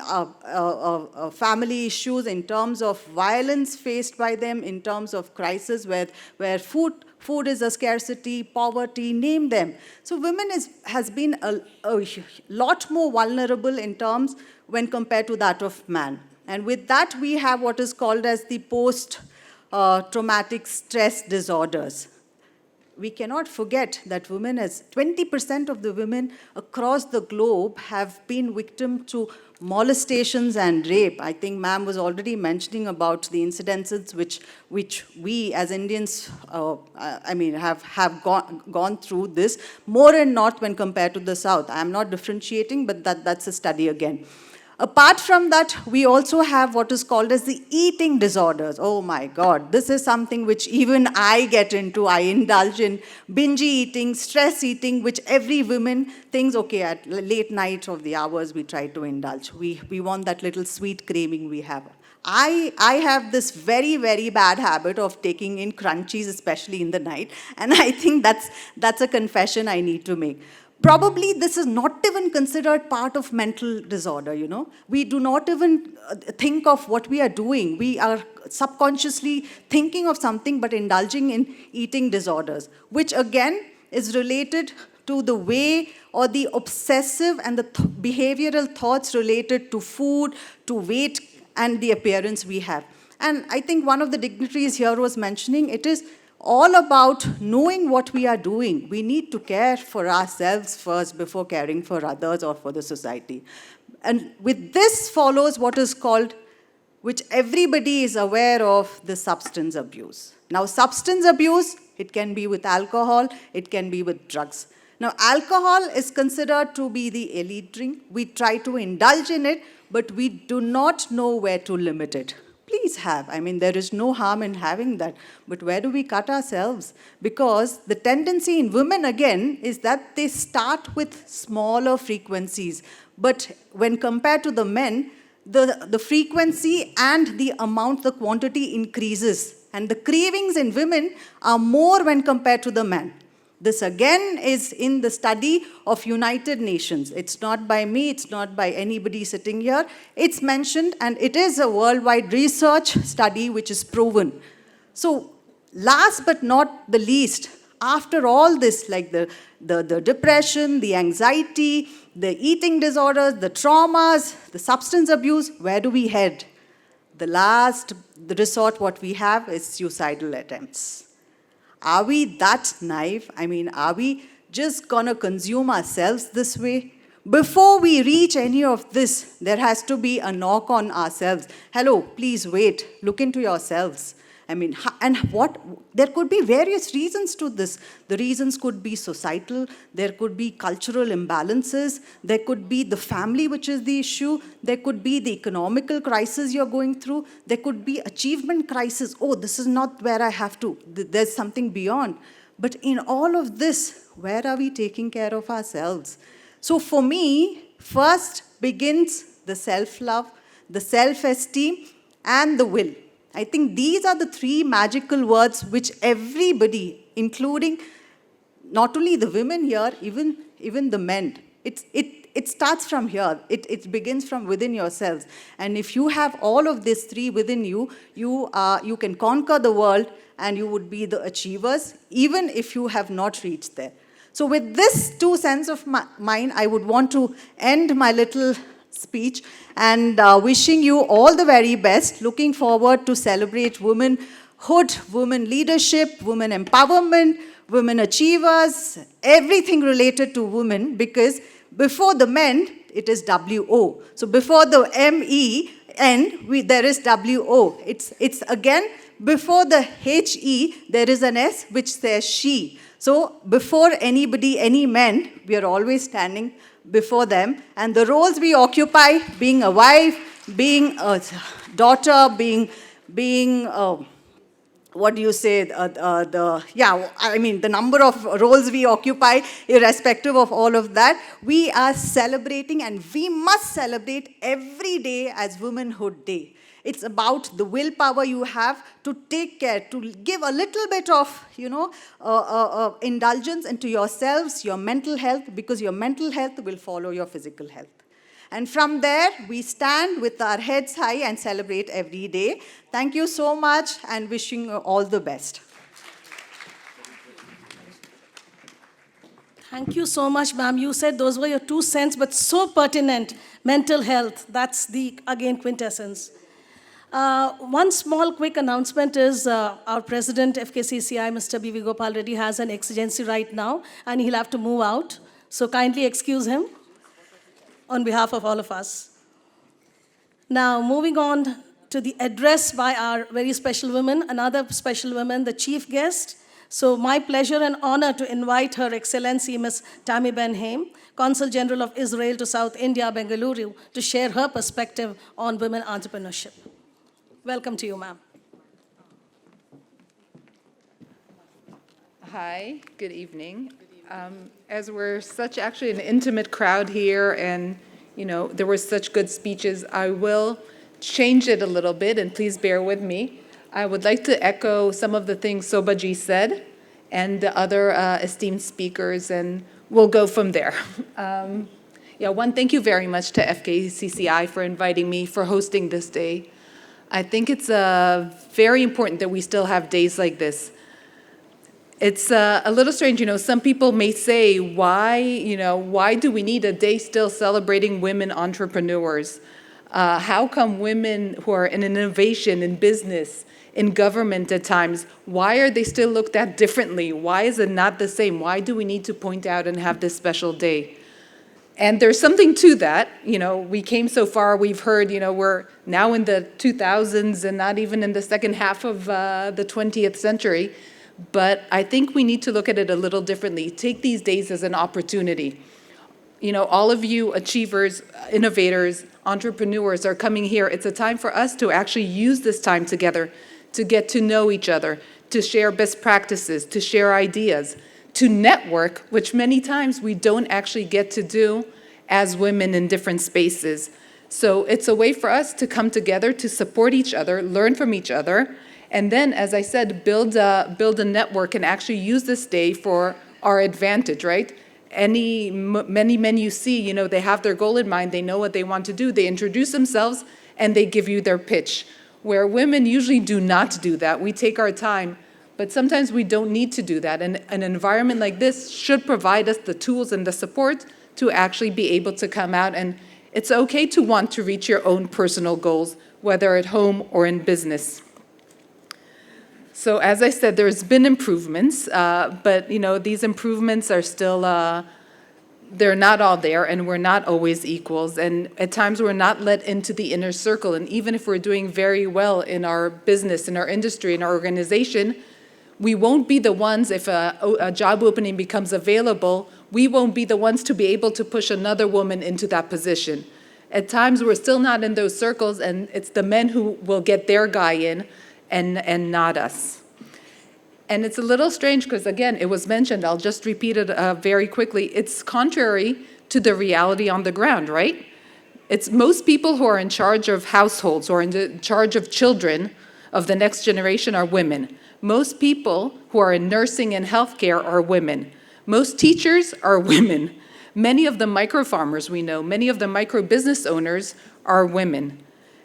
Speaker 8: family issues, in terms of violence faced by them, in terms of crisis where food is a scarcity, poverty, name them. So women has been a lot more vulnerable in terms when compared to that of man. And with that, we have what is called as the post-traumatic stress disorders. We cannot forget that 20% of the women across the globe have been victim to molestations and rape. I think ma'am was already mentioning about the incidences which we as Indians have gone through this more in north when compared to the south. I am not differentiating, but that's a study again. Apart from that, we also have what is called as the eating disorders. Oh my God, this is something which even I get into. I indulge in binge eating, stress eating, which every woman thinks, okay, at late night of the hours, we try to indulge. We want that little sweet craving we have. I have this very, very bad habit of taking in crunchies, especially in the night, and I think that's a confession I need to make. Probably this is not even considered part of mental disorder, you know. We do not even think of what we are doing. We are subconsciously thinking of something but indulging in eating disorders, which again is related to the way or the obsessive and the behavioral thoughts related to food, to weight, and the appearance we have. And I think one of the dignitaries here was mentioning it is all about knowing what we are doing. We need to care for ourselves first before caring for others or for the society. And with this follows what is called, which everybody is aware of, the substance abuse. Now, substance abuse, it can be with alcohol, it can be with drugs. Now, alcohol is considered to be the elite drink. We try to indulge in it, but we do not know where to limit it. Please have. I mean, there is no harm in having that. But where do we cut ourselves? Because the tendency in women, again, is that they start with smaller frequencies. But when compared to the men, the frequency and the amount, the quantity increases. And the cravings in women are more when compared to the men. This again is in the study of United Nations. It's not by me, it's not by anybody sitting here. It's mentioned, and it is a worldwide research study which is proven. So last but not the least, after all this, like the depression, the anxiety, the eating disorders, the traumas, the substance abuse, where do we head? The resort what we have is suicidal attempts. Are we that naive? I mean, are we just gonna consume ourselves this way? Before we reach any of this, there has to be a knock on ourselves. Hello, please wait, look into yourselves. I mean, there could be various reasons to this. The reasons could be societal, there could be cultural imbalances, there could be the family which is the issue, there could be the economical crisis you're going through, there could be achievement crisis. Oh, this is not where I have to, there's something beyond. But in all of this, where are we taking care of ourselves? So for me, first begins the self-love, the self-esteem, and the will. I think these are the three magical words which everybody, including not only the women here, even the men, it starts from here. It begins from within yourselves. And if you have all of these three within you, you can conquer the world and you would be the achievers, even if you have not reached there. So with this two sense of mine, I would want to end my little speech and wishing you all the very best. Looking forward to celebrate womanhood, women leadership, women empowerment, women achievers, everything related to women, because before the men, it is W-O. So before the M-E-N, there is W-O. It's again, before the H-E, there is an S which says she. So before anybody, any men, we are always standing before them. And the roles we occupy, being a wife, being a daughter, being what do you say, the number of roles we occupy, irrespective of all of that, we are celebrating, and we must celebrate every day as Womanhood Day. It's about the willpower you have to take care, to give a little bit of, indulgence into yourselves, your mental health, because your mental health will follow your physical health. And from there, we stand with our heads high and celebrate every day. Thank you so much, and wishing you all the best.
Speaker 1: Thank you so much, ma'am. You said those were your 2 cents, but so pertinent. Mental health, that's the, again, quintessence. One small quick announcement is our president, FKCCI, Mr. B.V. Gopal Reddy, has an exigency right now, and he'll have to move out. So kindly excuse him on behalf of all of us. Now, moving on to the address by our very special woman, another special woman, the chief guest. So my pleasure and honor to invite Her Excellency, Ms. Tammy Ben-Haim, Consul General of Israel to South India, Bengaluru, to share her perspective on women entrepreneurship. Welcome to you, ma'am.
Speaker 9: Hi, good evening. As we're such actually an intimate crowd here, and there were such good speeches, I will change it a little bit, and please bear with me. I would like to echo some of the things Sobaji said and the other esteemed speakers, and we'll go from there. Thank you very much to FKCCI for inviting me, for hosting this day. I think it's very important that we still have days like this. It's a little strange, some people may say, why do we need a day still celebrating women entrepreneurs? How come women who are in innovation, in business, in government at times, why are they still looked at differently? Why is it not the same? Why do we need to point out and have this special day? And there's something to that. We came so far, we've heard, we're now in the 2000s and not even in the second half of the 20th century. But I think we need to look at it a little differently. Take these days as an opportunity. All of you achievers, innovators, entrepreneurs are coming here. It's a time for us to actually use this time together to get to know each other, to share best practices, to share ideas, to network, which many times we don't actually get to do as women in different spaces. So it's a way for us to come together, to support each other, learn from each other, and then, as I said, build a network and actually use this day for our advantage, right? Many men you see, they have their goal in mind, they know what they want to do, they introduce themselves, and they give you their pitch. Where women usually do not do that. We take our time, but sometimes we don't need to do that. And an environment like this should provide us the tools and the support to actually be able to come out. And it's okay to want to reach your own personal goals, whether at home or in business. So as I said, there's been improvements, but these improvements are still, they're not all there, and we're not always equals. And at times we're not let into the inner circle. And even if we're doing very well in our business, in our industry, in our organization, we won't be the ones, if a job opening becomes available, we won't be the ones to be able to push another woman into that position. At times we're still not in those circles, and it's the men who will get their guy in, and not us. And it's a little strange because, again, it was mentioned, I'll just repeat it very quickly, it's contrary to the reality on the ground, right? It's most people who are in charge of households or in charge of children of the next generation are women. Most people who are in nursing and healthcare are women. Most teachers are women. Many of the micro farmers we know, many of the micro business owners are women.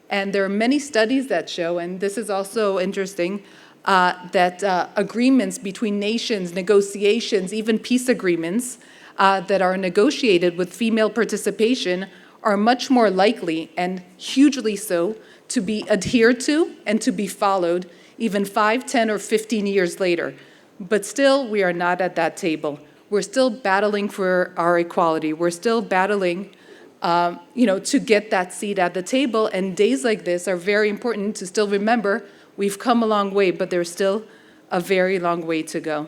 Speaker 9: And there are many studies that show, and this is also interesting, that agreements between nations, negotiations, even peace agreements that are negotiated with female participation are much more likely, and hugely so, to be adhered to and to be followed even 5, 10, or 15 years later. But still, we are not at that table. We're still battling for our equality. We're still battling to get that seat at the table, and days like this are very important to still remember we've come a long way, but there's still a very long way to go.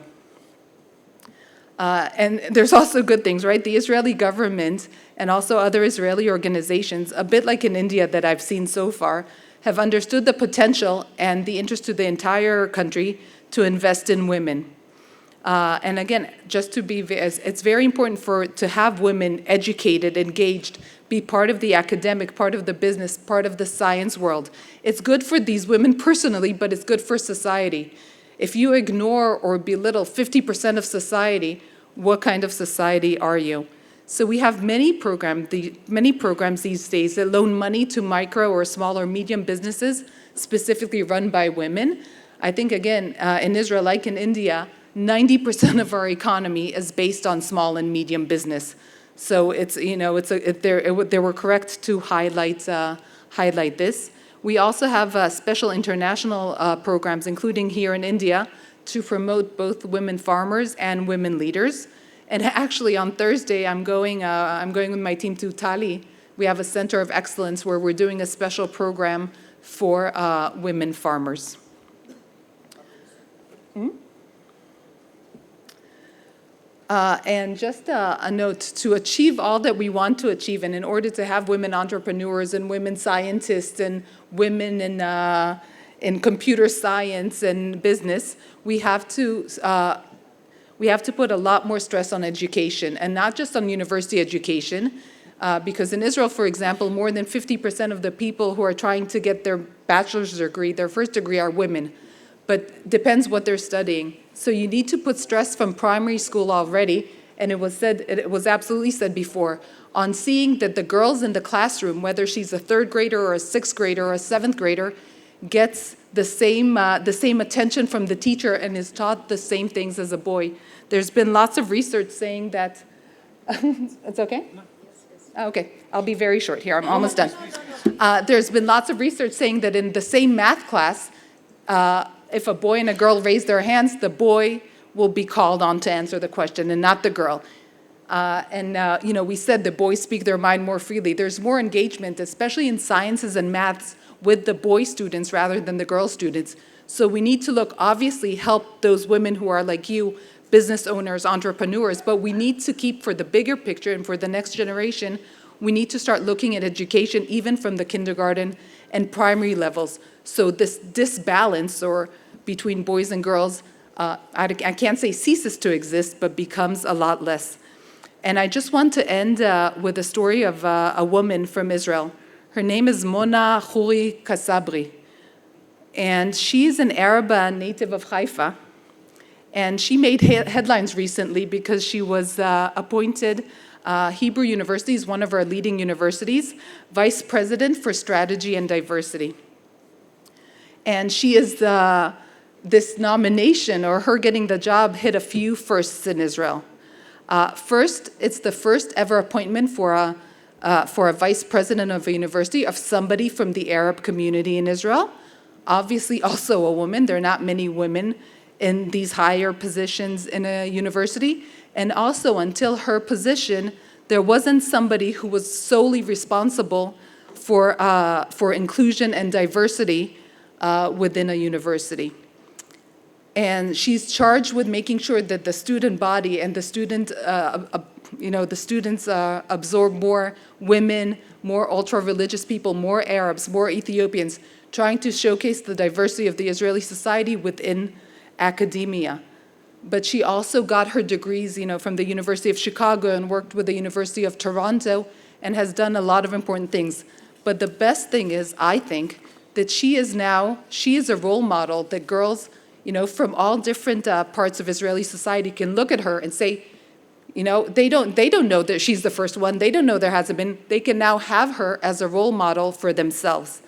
Speaker 9: And there's also good things, right? The Israeli government and also other Israeli organizations, a bit like in India that I've seen so far, have understood the potential and the interest to the entire country to invest in women. And again, just to be, it's very important to have women educated, engaged, be part of the academic, part of the business, part of the science world. It's good for these women personally, but it's good for society. If you ignore or belittle 50% of society, what kind of society are you? So we have many programs these days that loan money to micro or small or medium businesses, specifically run by women. I think, again, in Israel, like in India, 90% of our economy is based on small and medium business. So it's, they were correct to highlight this. We also have special international programs, including here in India, to promote both women farmers and women leaders. And actually, on Thursday, I'm going with my team to Tali. We have a center of excellence where we're doing a special program for women farmers. And just a note, to achieve all that we want to achieve, and in order to have women entrepreneurs and women scientists and women in computer science and business, we have to put a lot more stress on education, and not just on university education, because in Israel, for example, more than 50% of the people who are trying to get their bachelor's degree, their first degree, are women. But depends what they're studying. So you need to put stress from primary school already, and it was absolutely said before, on seeing that the girls in the classroom, whether she's a third grader or a sixth grader or a seventh grader, gets the same attention from the teacher and is taught the same things as a boy. There's been lots of research saying that, it's okay? No. Okay, I'll be very short here, I'm almost done. There's been lots of research saying that in the same math class, if a boy and a girl raise their hands, the boy will be called on to answer the question and not the girl. We said the boys speak their mind more freely. There's more engagement, especially in sciences and maths, with the boy students rather than the girl students. So we need to obviously help those women who are like you, business owners, entrepreneurs, but we need to keep, for the bigger picture and for the next generation, we need to start looking at education even from the kindergarten and primary levels. So this disbalance between boys and girls, I can't say ceases to exist, but becomes a lot less. And I just want to end with a story of a woman from Israel. Her name is Mona Khoury Kassabri. And she's an Arab native of Haifa. And she made headlines recently because she was appointed Hebrew University is one of our leading universities, Vice President for Strategy and Diversity. And she is this nomination, or her getting the job, hit a few firsts in Israel. First, it's the first ever appointment for a vice president of a university of somebody from the Arab community in Israel. Obviously, also a woman. There are not many women in these higher positions in a university. And also, until her position, there wasn't somebody who was solely responsible for inclusion and diversity within a university. And she's charged with making sure that the student body and the students absorb more women, more ultra-religious people, more Arabs, more Ethiopians, trying to showcase the diversity of the Israeli society within academia. But she also got her degrees, from the University of Chicago and worked with the University of Toronto and has done a lot of important things. But the best thing is, I think, that she is a role model that girls, from all different parts of Israeli society can look at her and say, they don't know that she's the first one. They don't know there hasn't been. They can now have her as a role model for themselves.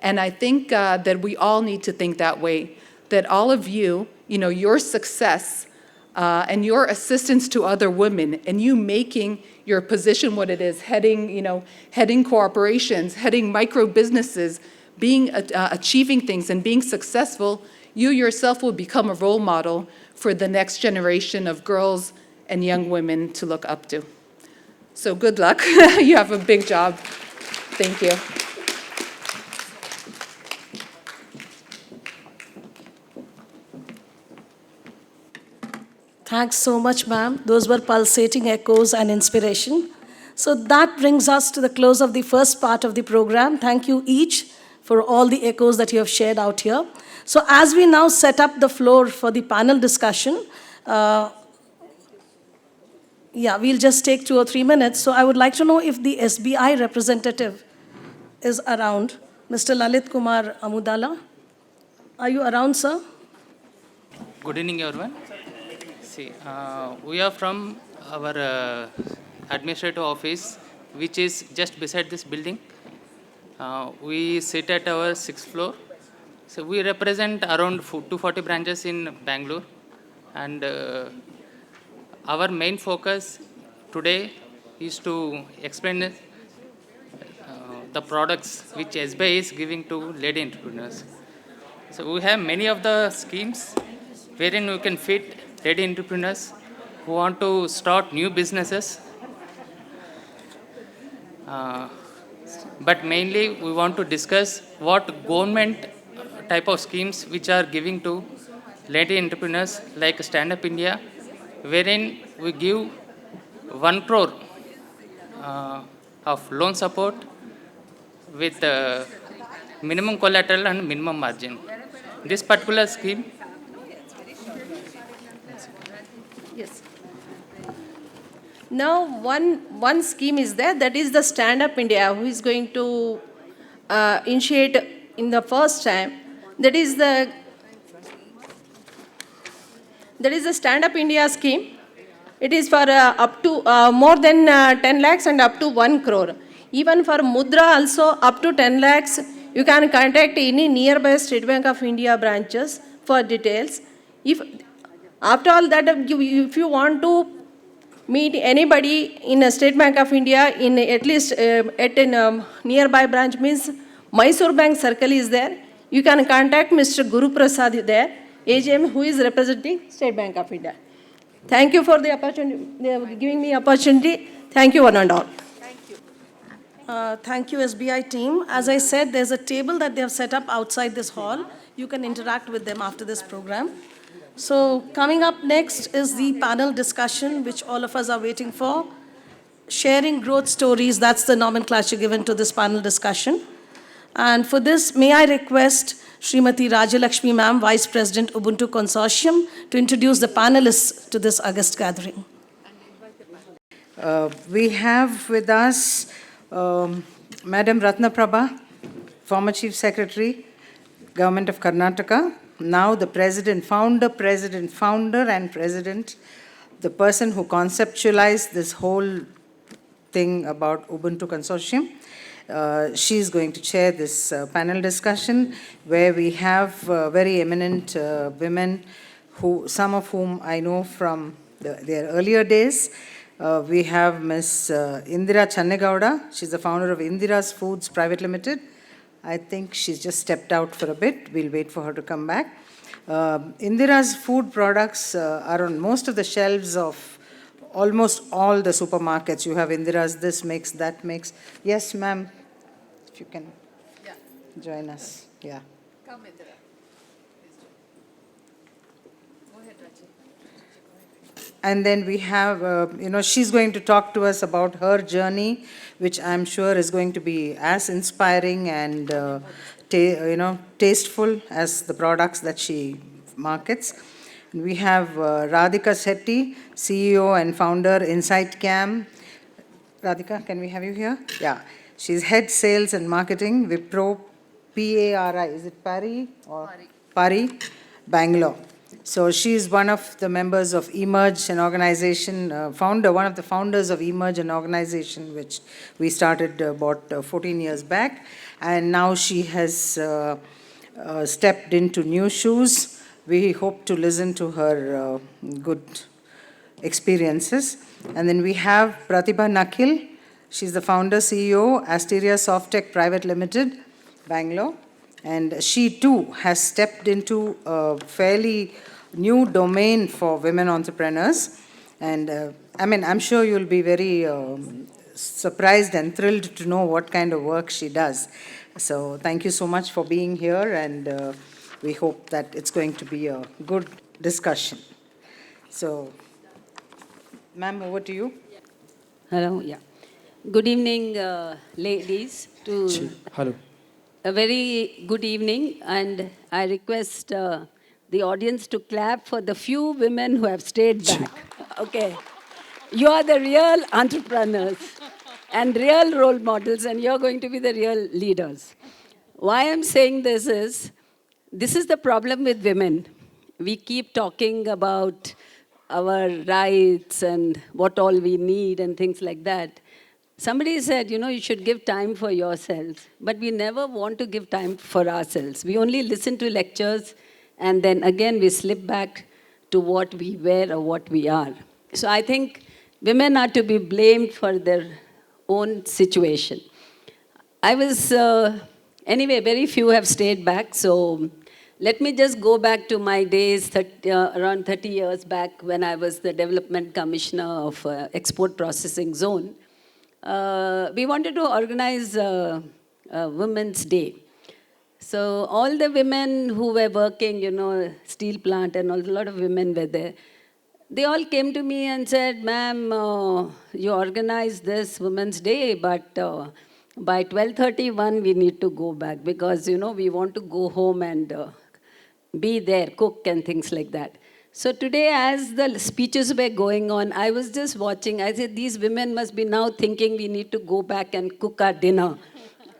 Speaker 9: And I think that we all need to think that way, that all of you, your success and your assistance to other women and you making your position what it is, heading corporations, heading micro businesses, achieving things and being successful, you yourself will become a role model for the next generation of girls and young women to look up to. So good luck. You have a big job. Thank you.
Speaker 1: Thanks so much, ma'am. Those were pulsating echoes and inspiration. So that brings us to the close of the first part of the program. Thank you each for all the echoes that you have shared out here. So as we now set up the floor for the panel discussion, we'll just take 2 or 3 minutes. So I would like to know if the SBI representative is around. Mr. Lalit Kumar Amudala. Are you around, sir?
Speaker 10: Good evening, everyone. See, we are from our administrative office, which is just beside this building. We sit at our 6th floor. So we represent around 240 branches in Bengaluru. And our main focus today is to explain the products which SBI is giving to lady entrepreneurs. So we have many of the schemes wherein we can fit lady entrepreneurs who want to start new businesses. But mainly we want to discuss what government type of schemes which are giving to lady entrepreneurs like Stand Up India, wherein we give 1 crore of loan support with minimum collateral and minimum margin. This particular scheme.
Speaker 3: Yes. Now, one scheme is there, that is the Stand Up India, who is going to initiate in the first time. That is the Stand Up India scheme. It is for up to more than 10 lakhs and up to 1 crore. Even for Mudra also up to 10 lakhs, you can contact any nearby State Bank of India branches for details. After all that, if you want to meet anybody in a State Bank of India, in at least at a nearby branch, means Mysore Bank Circle is there. You can contact Mr. Guru Prasad there, AGM, who is representing State Bank of India. Thank you for the opportunity, giving me opportunity. Thank you, one and all.
Speaker 1: Thank you, SBI team. As I said, there's a table that they have set up outside this hall. You can interact with them after this program. So coming up next is the panel discussion, which all of us are waiting for. Sharing growth stories, that's the nomenclature given to this panel discussion. And for this, may I request Srimati Rajalakshmi ma'am, Vice President, UBUNTU Consortium, to introduce the panelists to this August gathering.
Speaker 11: We have with us Madam Ratna Prabha, former Chief Secretary, Government of Karnataka, now the founder, and president, the person who conceptualized this whole thing about Ubuntu Consortium. She's going to chair this panel discussion where we have very eminent women, some of whom I know from their earlier days. We have Ms. Indira Channegowda. She's the founder of Indira's Foods Private Limited. I think she's just stepped out for a bit. We'll wait for her to come back. Indira's food products are on most of the shelves of almost all the supermarkets. You have Indira's this mix, that mix. Yes, ma'am, if you can join us. Yeah.
Speaker 3: Come, Indira. Go ahead, Raji.
Speaker 11: And then we have, she's going to talk to us about her journey, which I'm sure is going to be as inspiring and, tasteful as the products that she markets. And we have Radhika Shetty, CEO and founder, Insight Cam. Radhika, can we have you here? Yeah. She's head sales and marketing, Wipro, PARI. Is it Pari? Or Pari, Bangalore. So she's one of the members of Emerge, an organization, one of the founders of Emerge, an organization which we started about 14 years back. And now she has stepped into new shoes. We hope to listen to her good experiences. And then we have Pratibha Nakil. She's the founder, CEO, Asteria Softtech Private Limited, Bangalore. And she too has stepped into a fairly new domain for women entrepreneurs. And I'm sure you'll be very surprised and thrilled to know what kind of work she does. So thank you so much for being here, and we hope that it's going to be a good discussion. So, ma'am, over to you.
Speaker 6: Hello, yeah. Good evening, ladies.
Speaker 12: Hello.
Speaker 6: A very good evening, and I request the audience to clap for the few women who have stayed back. Okay. You are the real entrepreneurs and real role models, and you're going to be the real leaders. Why I'm saying this is the problem with women. We keep talking about our rights and what all we need and things like that. Somebody said, you should give time for yourselves, but we never want to give time for ourselves. We only listen to lectures, and then again we slip back to what we were or what we are. So I think women are to be blamed for their own situation. Anyway, very few have stayed back, so let me just go back to my days around 30 years back when I was the Development Commissioner of Export Processing Zone. We wanted to organize Women's Day. So all the women who were working, steel plant and a lot of women were there. They all came to me and said, ma'am, you organized this Women's Day, but by 12:31 we need to go back because, we want to go home and be there, cook and things like that. So today, as the speeches were going on, I was just watching. I said, these women must be now thinking we need to go back and cook our dinner.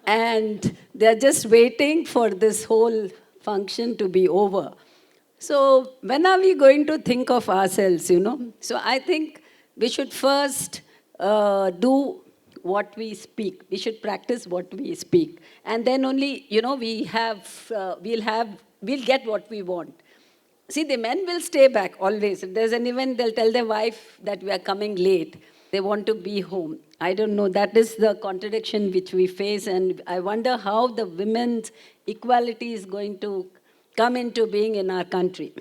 Speaker 6: And they're just waiting for this whole function to be over. So when are we going to think of ourselves, So I think we should first do what we speak. We should practice what we speak. And then only, we'll get what we want. See, the men will stay back always. If there's an event, they'll tell their wife that we are coming late. They want to be home. I don't know. That is the contradiction which we face. And I wonder how the women's equality is going to come into being in our country.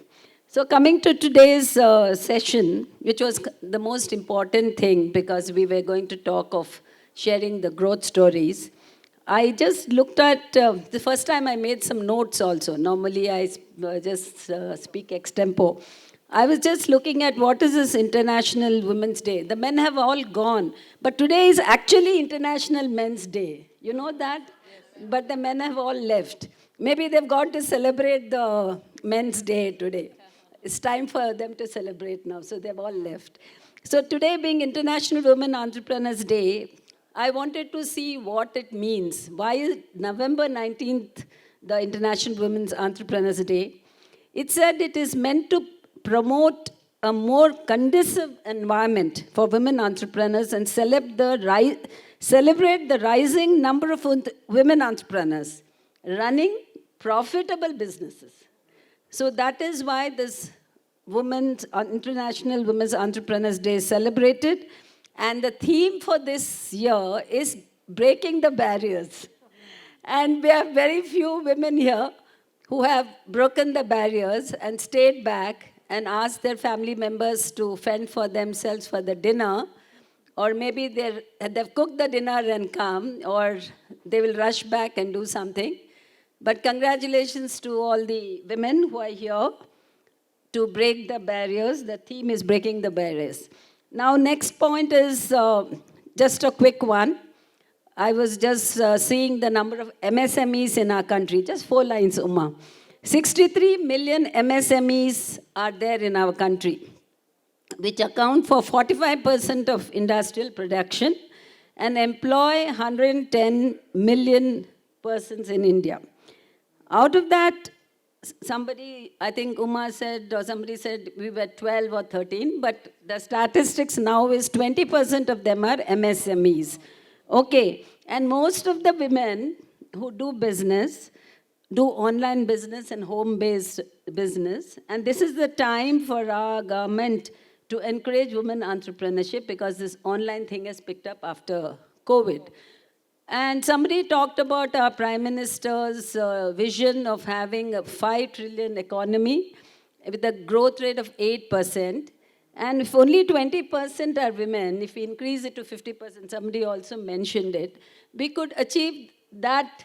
Speaker 6: So coming to today's session, which was the most important thing because we were going to talk of sharing the growth stories, I just looked at, the first time I made some notes also. Normally I just speak extempo. I was just looking at what is this International Women's Day. The men have all gone, but today is actually International Men's Day. You know that? Yes. But the men have all left. Maybe they've gone to celebrate the Men's Day today. It's time for them to celebrate now, so they've all left. So today being International Women Entrepreneurs Day, I wanted to see what it means. Why is November 19th the International Women's Entrepreneurs Day? It said it is meant to promote a more conducive environment for women entrepreneurs and celebrate the rising number of women entrepreneurs running profitable businesses. So that is why this International Women's Entrepreneurs Day is celebrated. And the theme for this year is breaking the barriers. And we have very few women here who have broken the barriers and stayed back and asked their family members to fend for themselves for the dinner, or maybe they've cooked the dinner and come, or they will rush back and do something. But congratulations to all the women who are here to break the barriers. The theme is breaking the barriers. Now, next point is just a quick one. I was just seeing the number of MSMEs in our country. Just 4 lines, Uma. 63 million MSMEs are there in our country, which account for 45% of industrial production and employ 110 million persons in India. Out of that, somebody, I think Uma said, or somebody said we were 12 or 13, but the statistics now is 20% of them are MSMEs. Okay, and most of the women who do business, do online business and home-based business, and this is the time for our government to encourage women entrepreneurship because this online thing has picked up after COVID. And somebody talked about our Prime Minister's vision of having a 5 trillion economy with a growth rate of 8%. And if only 20% are women, if we increase it to 50%, somebody also mentioned it, we could achieve that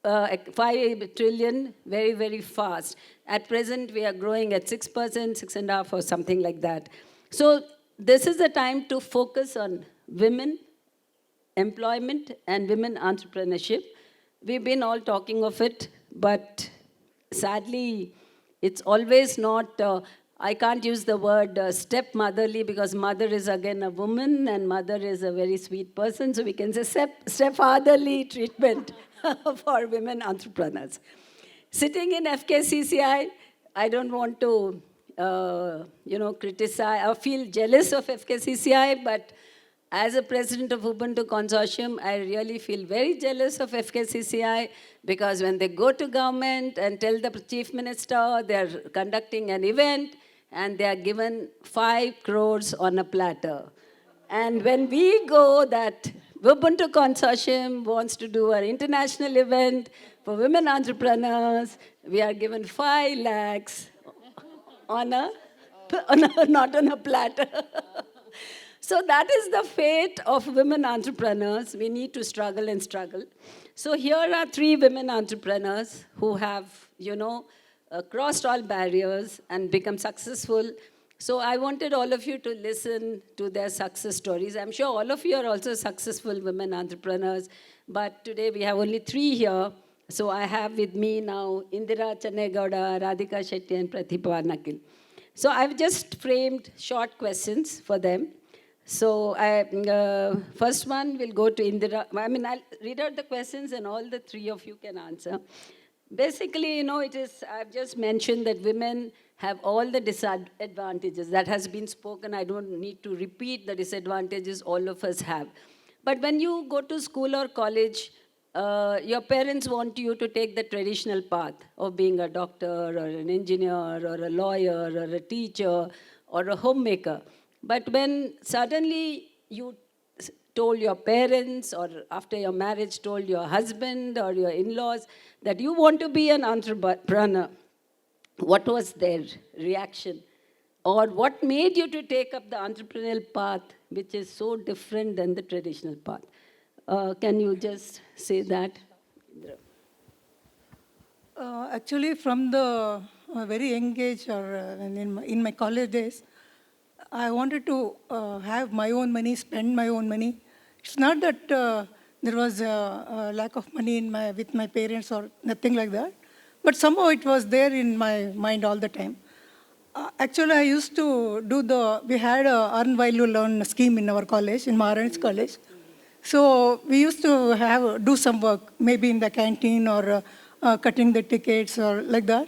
Speaker 6: 5 trillion very, very fast. At present, we are growing at 6%, 6.5% or something like that. So this is the time to focus on women employment and women entrepreneurship. We've been all talking of it, but sadly, it's always not, I can't use the word stepmotherly because mother is again a woman and mother is a very sweet person, so we can say stepfatherly treatment for women entrepreneurs. Sitting in FKCCI, I don't want to, criticize or feel jealous of FKCCI, but as a president of UBUNTU Consortium, I really feel very jealous of FKCCI because when they go to government and tell the chief minister they're conducting an event and they are given 5 crores on a platter. And when we go that UBUNTU Consortium wants to do an international event for women entrepreneurs, we are given 5 lakhs not on a platter. So that is the fate of women entrepreneurs. We need to struggle and struggle. So here are 3 women entrepreneurs who have, crossed all barriers and become successful. So I wanted all of you to listen to their success stories. I'm sure all of you are also successful women entrepreneurs, but today we have only 3 here. So I have with me now Indira Channegowda, Radhika Shetty, and Pratibha Nakil. So I've just framed short questions for them. So first one will go to Indira. I'll read out the questions and all the 3 of you can answer. Basically, I've just mentioned that women have all the disadvantages. That has been spoken. I don't need to repeat the disadvantages all of us have. But when you go to school or college, your parents want you to take the traditional path of being a doctor or an engineer or a lawyer or a teacher or a homemaker. But when suddenly you told your parents or after your marriage told your husband or your in-laws that you want to be an entrepreneur, what was their reaction? Or what made you to take up the entrepreneurial path, which is so different than the traditional path? Can you just say that?
Speaker 12: Actually, from the very young age or in my college days, I wanted to have my own money, spend my own money. It's not that there was a lack of money with my parents or nothing like that, but somehow it was there in my mind all the time. Actually, I used to we had a earn while you learn scheme in our college, in Maharani's college. So we used to do some work, maybe in the canteen or cutting the tickets or like that.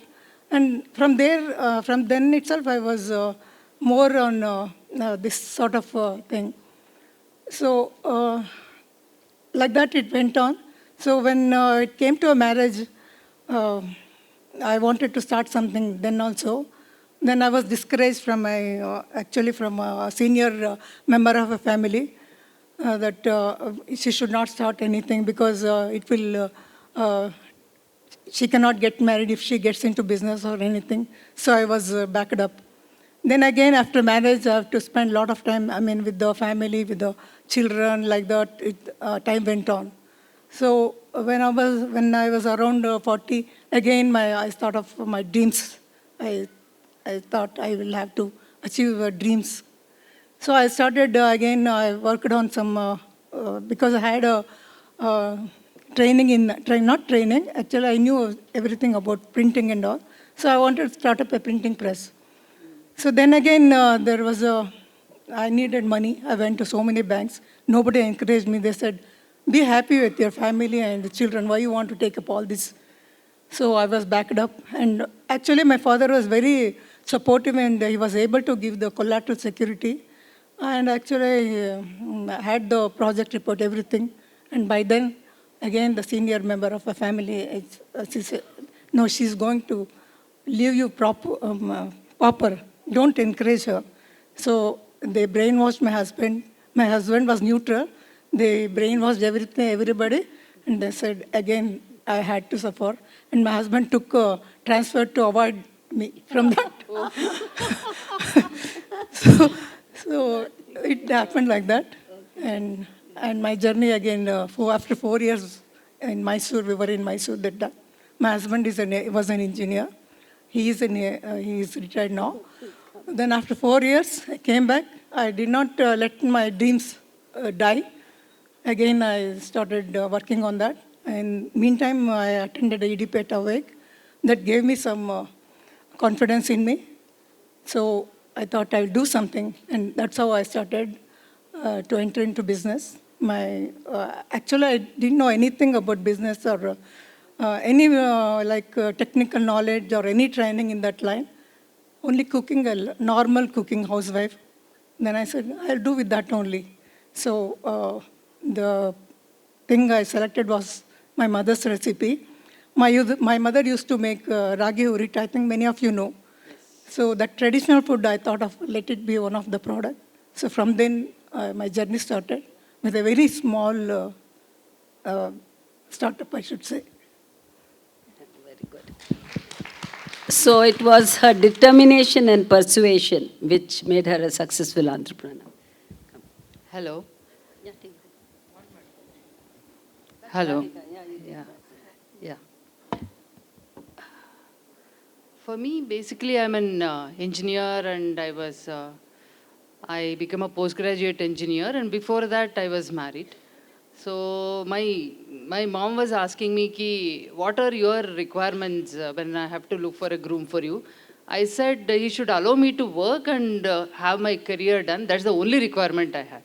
Speaker 12: And from there, from then itself, I was more on this sort of thing. So like that it went on. So when it came to a marriage, uh, I wanted to start something then also. Then I was discouraged from my, actually from a senior member of a family that she should not start anything because it will, she cannot get married if she gets into business or anything. So I was backed up. Then again, after marriage, I have to spend a lot of time, I mean, with the family, with the children, like that, time went on. So when I was around 40, again, I thought of my dreams. I thought I will have to achieve dreams. So I started again, I worked on some, because I had a training not training, actually I knew everything about printing and all. So I wanted to start up a printing press. So then again, I needed money. I went to so many banks. Nobody encouraged me. They said, be happy with your family and the children. Why you want to take up all this? So I was backed up. And actually, my father was very supportive and he was able to give the collateral security. And actually, I had the project report, everything. And by then, again, the senior member of a family, she said, no, she's going to leave you pauper. Don't encourage her. So they brainwashed my husband. My husband was neutral. They brainwashed everybody. And they said, again, I had to suffer. And my husband took a transfer to avoid me from that. so it happened like that. And my journey again, after 4 years in Mysore, we were in Mysore that time. My husband was an engineer. He is retired now. Then after 4 years, I came back. I did not let my dreams die. Again, I started working on that. And meantime, I attended EDPET awake. That gave me some confidence in me. So I thought I will do something. And that's how I started to enter into business. Actually, I didn't know anything about business or any technical knowledge or any training in that line. Only cooking, a normal cooking housewife. Then I said, I'll do with that only. So the thing I selected was my mother's recipe. My mother used to make ragi urit. I think many of you know. Yes. So that traditional food, I thought of let it be one of the products. So from then, my journey started with a very small startup, I should say.
Speaker 6: Very good. So it was her determination and persuasion which made her a successful entrepreneur.
Speaker 13: Hello. Hello. Yeah. For me, basically, I'm an engineer, and I became a postgraduate engineer, and before that, I was married. So my mom was asking me, what are your requirements when I have to look for a groom for you? I said he should allow me to work and have my career done. That's the only requirement I had.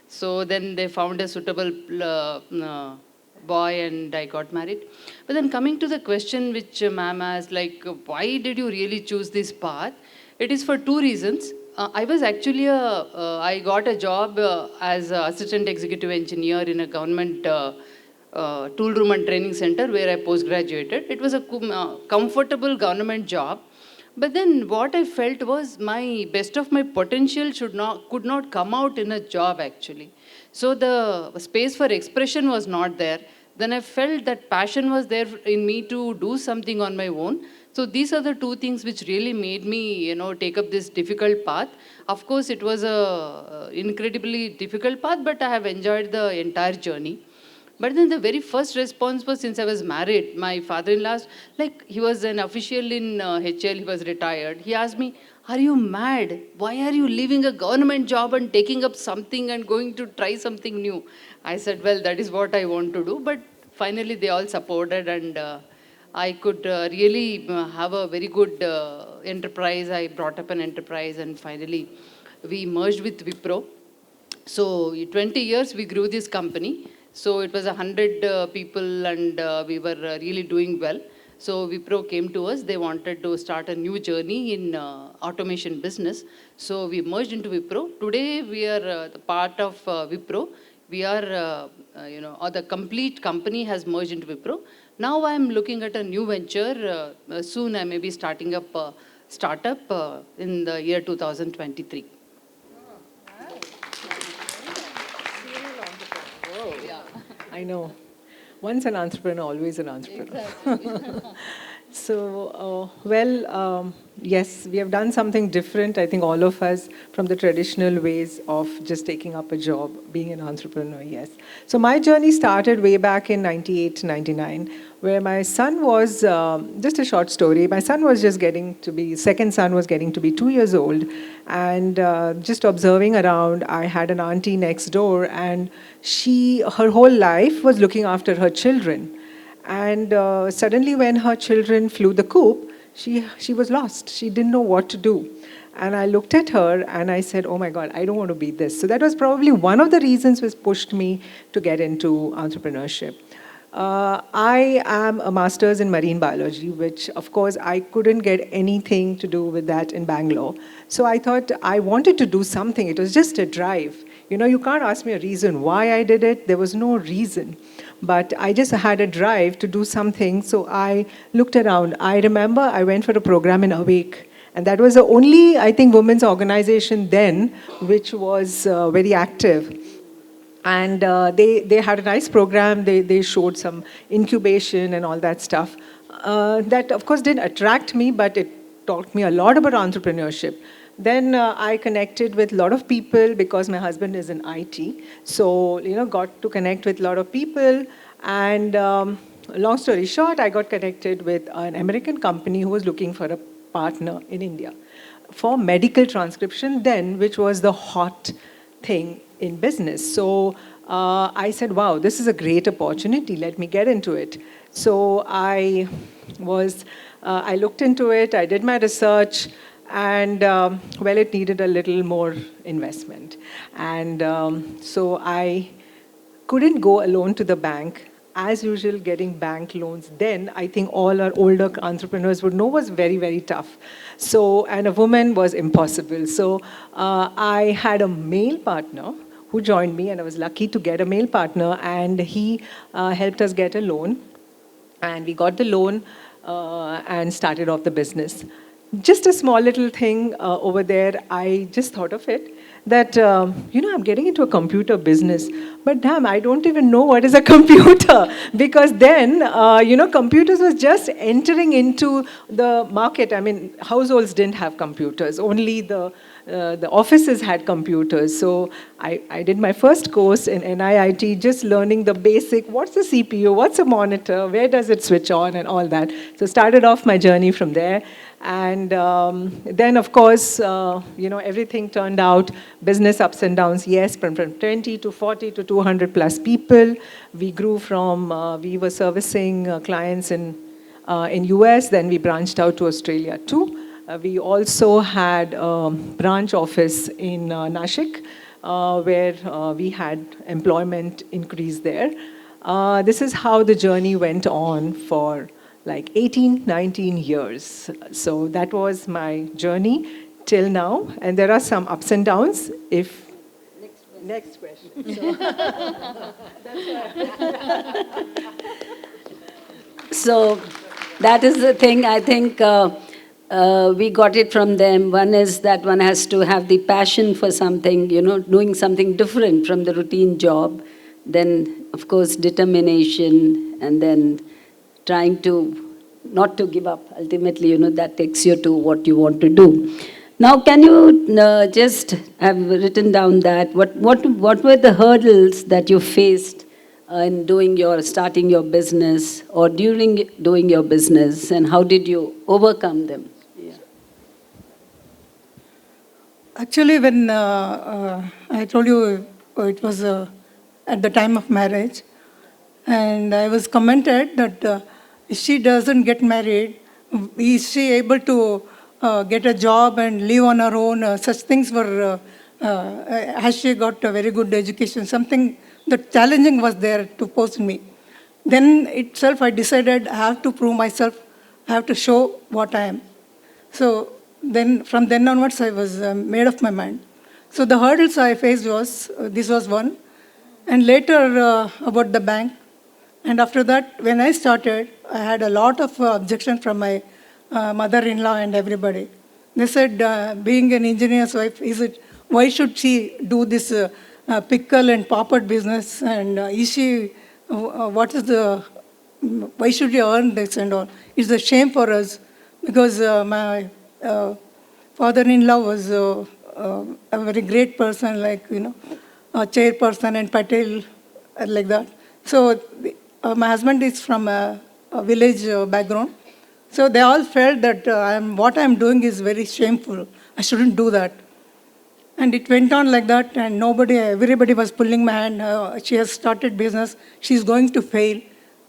Speaker 13: So then they found a suitable boy and I got married. But then coming to the question which ma'am asked, why did you really choose this path? It is for two reasons. I was actually I got a job as an assistant executive engineer in a government tool room and training center where I post-graduated. It was a comfortable government job. But then what I felt was my best of my potential could not come out in a job actually. So the space for expression was not there. Then I felt that passion was there in me to do something on my own. So these are the two things which really made me, take up this difficult path. Of course, it was a incredibly difficult path, but I have enjoyed the entire journey. But then the very first response was, since I was married, my father-in-law, he was an official in HL, he was retired. He asked me, are you mad? Why are you leaving a government job and taking up something and going to try something new? I said, well, that is what I want to do. But finally, they all supported, and I could really have a very good enterprise. I brought up an enterprise, and finally, we merged with Wipro. So 20 years, we grew this company. So it was 100 people, and we were really doing well. So Wipro came to us. They wanted to start a new journey in automation business. So we merged into Wipro. Today we are the part of Wipro. We are, the complete company has merged into Wipro. Now I'm looking at a new venture. Soon I may be starting up a startup in the year 2023.
Speaker 14: I know. Once an entrepreneur, always an entrepreneur. So, yes, we have done something different, I think all of us, from the traditional ways of just taking up a job, being an entrepreneur, yes. So my journey started way back in 98, 99, where my son was, just a short story, my son was just second son was getting to be 2 years old, and just observing around, I had an auntie next door, and her whole life was looking after her children. And suddenly when her children flew the coop, she was lost. She didn't know what to do. And I looked at her and I said, oh my God, I don't want to be this. So that was probably one of the reasons which pushed me to get into entrepreneurship. I am a master's in marine biology, which of course I couldn't get anything to do with that in Bangalore. So I thought I wanted to do something. It was just a drive. You can't ask me a reason why I did it. There was no reason. But I just had a drive to do something, so I looked around. I remember I went for a program in Awake, and that was the only, I think, women's organization then which was very active. And they had a nice program. They showed some incubation and all that stuff. That, of course, didn't attract me, but it taught me a lot about entrepreneurship. Then I connected with a lot of people because my husband is in IT. So, got to connect with a lot of people. And long story short, I got connected with an American company who was looking for a partner in India for medical transcription then, which was the hot thing in business. So I said, wow, this is a great opportunity. Let me get into it. So I looked into it. I did my research. And, it needed a little more investment. And so I couldn't go alone to the bank. As usual, getting bank loans then, I think all our older entrepreneurs would know, was very, very tough. So, and a woman was impossible. So I had a male partner who joined me, and I was lucky to get a male partner, and he helped us get a loan. And we got the loan and started off the business. Just a small little thing over there, I just thought of it, that, I'm getting into a computer business, but damn, I don't even know what is a computer. Because then, computers was just entering into the market. I mean, households didn't have computers, only the offices had computers. So I did my first course in NIIT, just learning the basic, what's the CPU, what's a monitor, where does it switch on, and all that. So started off my journey from there. And then, of course, everything turned out, business ups and downs, yes, from 20 to 40 to 200 plus people. We grew from, we were servicing clients in US, then we branched out to Australia too. We also had a branch office in Nashik, where we had employment increase there. This is how the journey went on for like 18, 19 years. So that was my journey till now. And there are some ups and downs. Next question.
Speaker 6: So that is the thing, I think we got it from them. One is that one has to have the passion for something, doing something different from the routine job. Then, of course, determination, and then trying to not to give up. Ultimately, that takes you to what you want to do. Now, can you just have written down that what were the hurdles that you faced in starting your business or during doing your business, and how did you overcome them? Yeah.
Speaker 12: Actually, when I told you it was at the time of marriage, and I was commented that if she doesn't get married, is she able to get a job and live on her own? Such things were, has she got a very good education? Something that challenging was there to pose me. Then itself I decided I have to prove myself I have to show what I am. So then, from then onwards, I was made up my mind. So the hurdles I faced was, this was one, and later about the bank. And after that, when I started, I had a lot of objection from my mother-in-law and everybody. They said, being an engineer's wife, why should she do this pickle and pop-up business? And why should you earn this and all? It's a shame for us, because my father-in-law was a very great person, like, a chairperson and Patel, like that. So my husband is from a village background. So they all felt that what I'm doing is very shameful. I shouldn't do that. And it went on like that, and everybody was pulling my hand. She has started business. She's going to fail.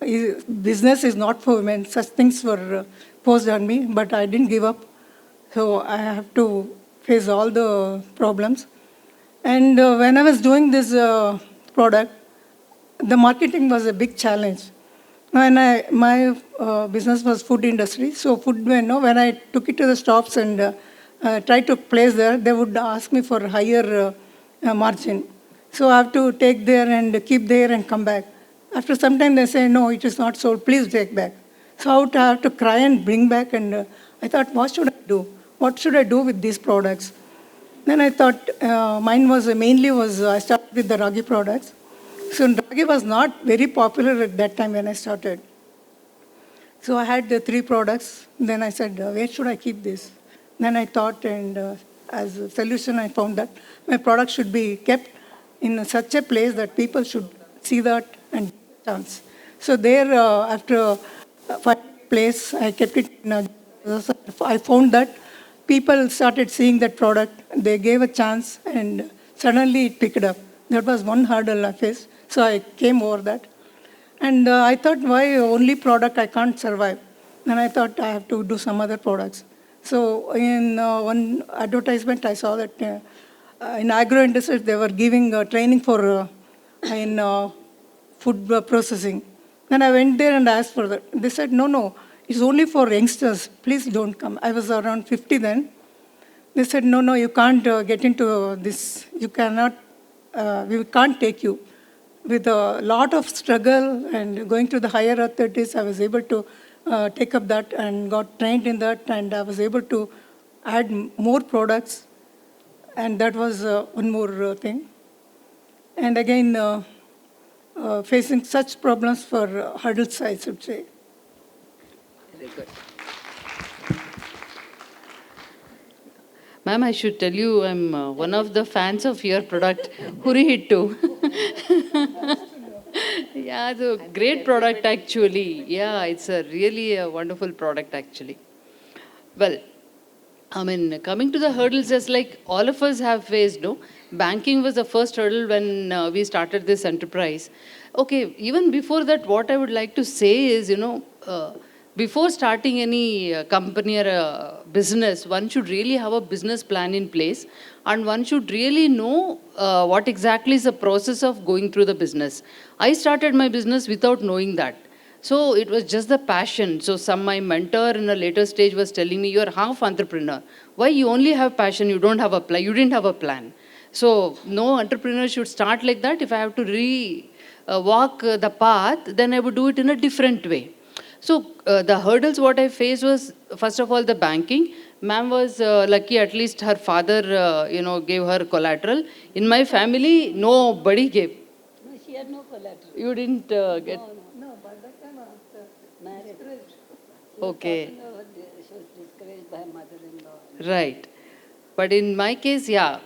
Speaker 12: Business is not for women. Such things were posed on me, but I didn't give up. So I have to face all the problems. And when I was doing this product, the marketing was a big challenge. And my business was food industry. So when I took it to the shops and tried to place there, they would ask me for higher margin. So I have to take there and keep there and come back. After some time, they say, no, it is not sold, please take back. So I have to cry and bring back, and I thought, what should I do? What should I do with these products? Then I thought, mine was mainly I started with the ragi products. So ragi was not very popular at that time when I started. So I had the 3 products. Then I said, where should I keep this? Then I thought, and as a solution, I found that my product should be kept in such a place that people should see that and chance. So there, after a place, I kept it in I found that people started seeing that product. They gave a chance, and suddenly it picked up. That was one hurdle I faced. So I came over that. And I thought, why only product? I can't survive. Then I thought I have to do some other products. So in one advertisement, I saw that in agro industry, they were giving training for in food processing. Then I went there and asked for that. They said, no, it's only for youngsters. Please don't come. I was around 50 then. They said, no, you can't get into this. You cannot, we can't take you. With a lot of struggle and going to the higher authorities, I was able to take up that and got trained in that, and I was able to add more products, and that was one more thing. And again, facing such problems for hurdles, I should say.
Speaker 13: Very good. Ma'am, I should tell you, I'm one of the fans of your product, Huri Hittu. Yeah, it's a great product actually. Yeah, it's really a wonderful product actually. Well, I mean, coming to the hurdles, just like all of us have faced, no? Banking was the first hurdle when we started this enterprise. Okay, even before that, what I would like to say is, before starting any company or business, one should really have a business plan in place, and one should really know what exactly is the process of going through the business. I started my business without knowing that. So it was just the passion. So my mentor in a later stage was telling me, you're half entrepreneur. Why you only have passion, you don't have a plan, you didn't have a plan. So no entrepreneur should start like that. If I have to walk the path, then I would do it in a different way. So the hurdles what I faced was, first of all, the banking. Ma'am was lucky, at least her father, gave her collateral. In my family, nobody gave.
Speaker 6: No, she had no collateral.
Speaker 13: You didn't get?
Speaker 6: No, by that time I was married.
Speaker 13: Okay.
Speaker 6: She was discouraged by her mother-in-law.
Speaker 13: Right. But in my case, yeah,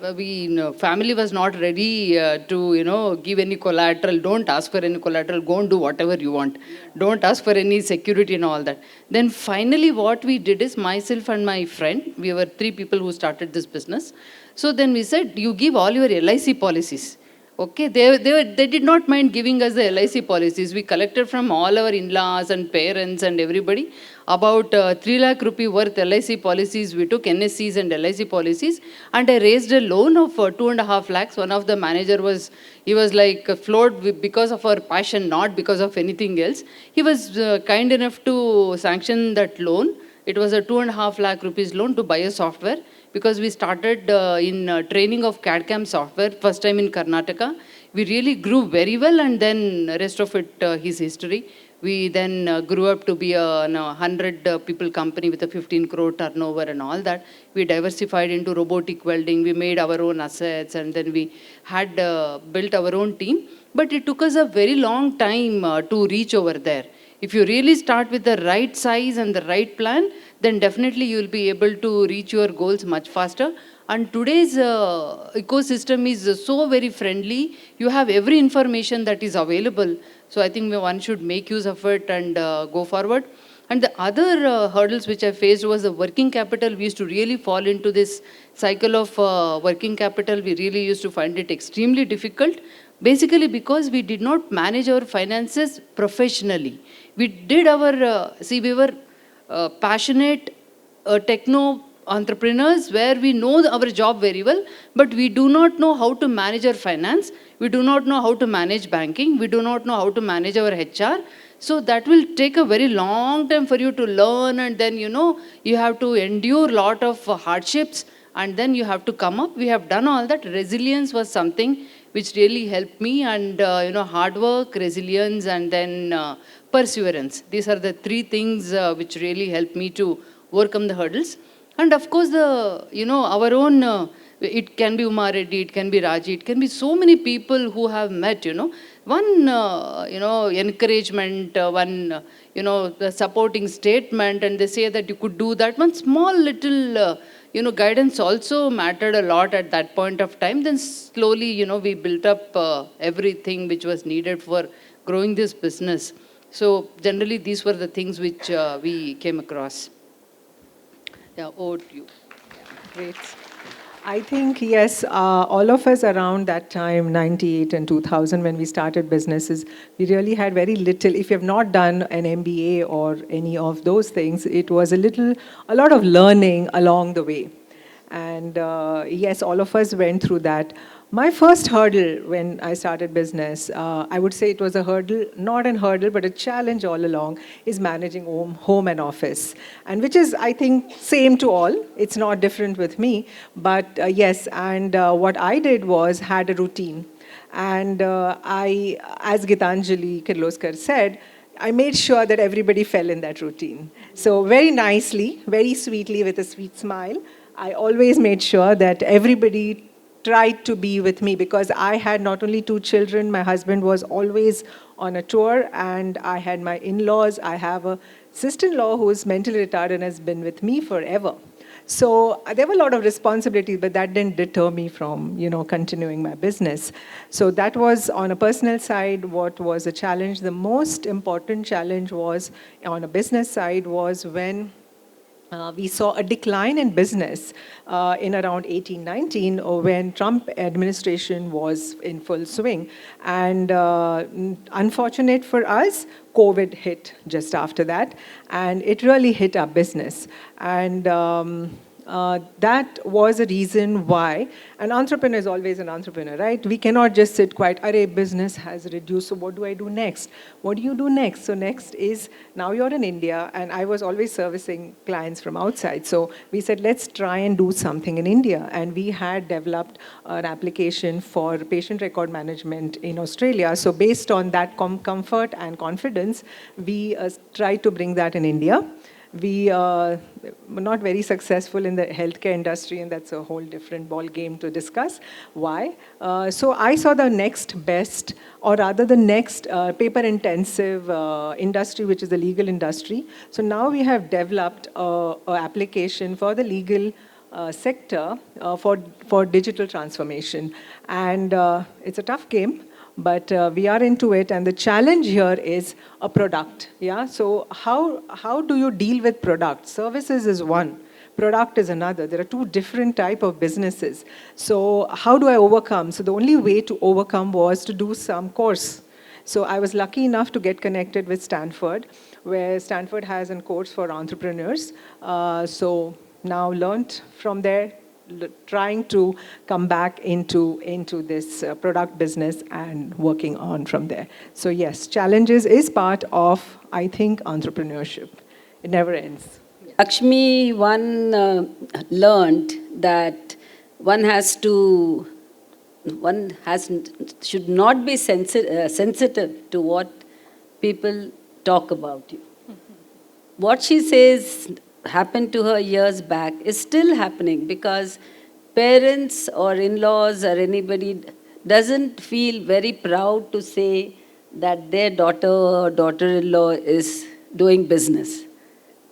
Speaker 13: family was not ready to, give any collateral. Don't ask for any collateral. Go and do whatever you want. Don't ask for any security and all that. Then finally what we did is, myself and my friend, we were 3 people who started this business. So then we said, you give all your LIC policies. Okay, they did not mind giving us the LIC policies. We collected from all our in-laws and parents and everybody about 3 lakh rupee worth LIC policies. We took NSCs and LIC policies, and I raised a loan of 2.5 lakhs. One of the manager he was like floored because of our passion, not because of anything else. He was kind enough to sanction that loan. It was a 2.5 lakh rupees loan to buy a software, because we started in training of CAD/CAM software, first time in Karnataka. We really grew very well, and then rest of it is history. We then grew up to be a 100 people company with a 15 crore turnover and all that. We diversified into robotic welding. We made our own assets, and then we had built our own team. But it took us a very long time to reach over there. If you really start with the right size and the right plan, then definitely you will be able to reach your goals much faster. And today's ecosystem is so very friendly. You have every information that is available. So I think one should make use of it and go forward. And the other hurdles which I faced was the working capital. We used to really fall into this cycle of working capital. We really used to find it extremely difficult. Basically because we did not manage our finances professionally. We did our, we were passionate techno entrepreneurs where we know our job very well, but we do not know how to manage our finance. We do not know how to manage banking. We do not know how to manage our HR. So that will take a very long time for you to learn, and then you have to endure a lot of hardships, and then you have to come up. We have done all that. Resilience was something which really helped me, and hard work, resilience, and then perseverance. These are the three things which really helped me to overcome the hurdles. And of course, our own, it can be Uma Reddy, it can be Raji, it can be so many people who have met, one, encouragement, one, the supporting statement, and they say that you could do that. One small little, guidance also mattered a lot at that point of time. Then slowly, we built up everything which was needed for growing this business. So generally, these were the things which we came across. Yeah, over to you.
Speaker 14: Great. I think, yes, all of us around that time, 98 and 2000, when we started businesses, we really had very little. If you have not done an MBA or any of those things, it was a lot of learning along the way. And yes, all of us went through that. My first hurdle when I started business, I would say it was a hurdle, not a hurdle, but a challenge all along, is managing home and office. And which is, I think, same to all. It's not different with me. But yes, and what I did was had a routine. And I, as Gitanjali Kirloskar said, I made sure that everybody fell in that routine. So very nicely, very sweetly, with a sweet smile, I always made sure that everybody tried to be with me, because I had not only 2 children, my husband was always on a tour, and I had my in-laws. I have a sister-in-law who is mentally retarded and has been with me forever. So there were a lot of responsibilities, but that didn't deter me from, continuing my business. So that was on a personal side what was a challenge. The most important challenge was on a business side was when we saw a decline in business in around 1819 when Trump administration was in full swing. And unfortunate for us, COVID hit just after that, and it really hit our business. And that was a reason why an entrepreneur is always an entrepreneur, right? We cannot just sit quiet. Array, business has reduced, so what do I do next? What do you do next? So next is, now you're in India, and I was always servicing clients from outside. So we said, let's try and do something in India. And we had developed an application for patient record management in Australia. So based on that comfort and confidence, we tried to bring that in India. We were not very successful in the healthcare industry, and that's a whole different ball game to discuss. Why? So I saw the next best, or rather the next paper-intensive industry, which is the legal industry. So now we have developed an application for the legal sector for digital transformation. And it's a tough game, but we are into it, and the challenge here is a product. Yeah. So how do you deal with product? Services is one, product is another. There are two different type of businesses. So how do I overcome? So the only way to overcome was to do some course. So I was lucky enough to get connected with Stanford, where Stanford has a course for entrepreneurs. So now learned from there, trying to come back into this product business and working on from there. So yes, challenges is part of, I think, entrepreneurship. It never ends.
Speaker 6: Lakshmi, one learned that one should not be sensitive to what people talk about you. What she says happened to her years back is still happening because parents or in-laws or anybody doesn't feel very proud to say that their daughter or daughter-in-law is doing business.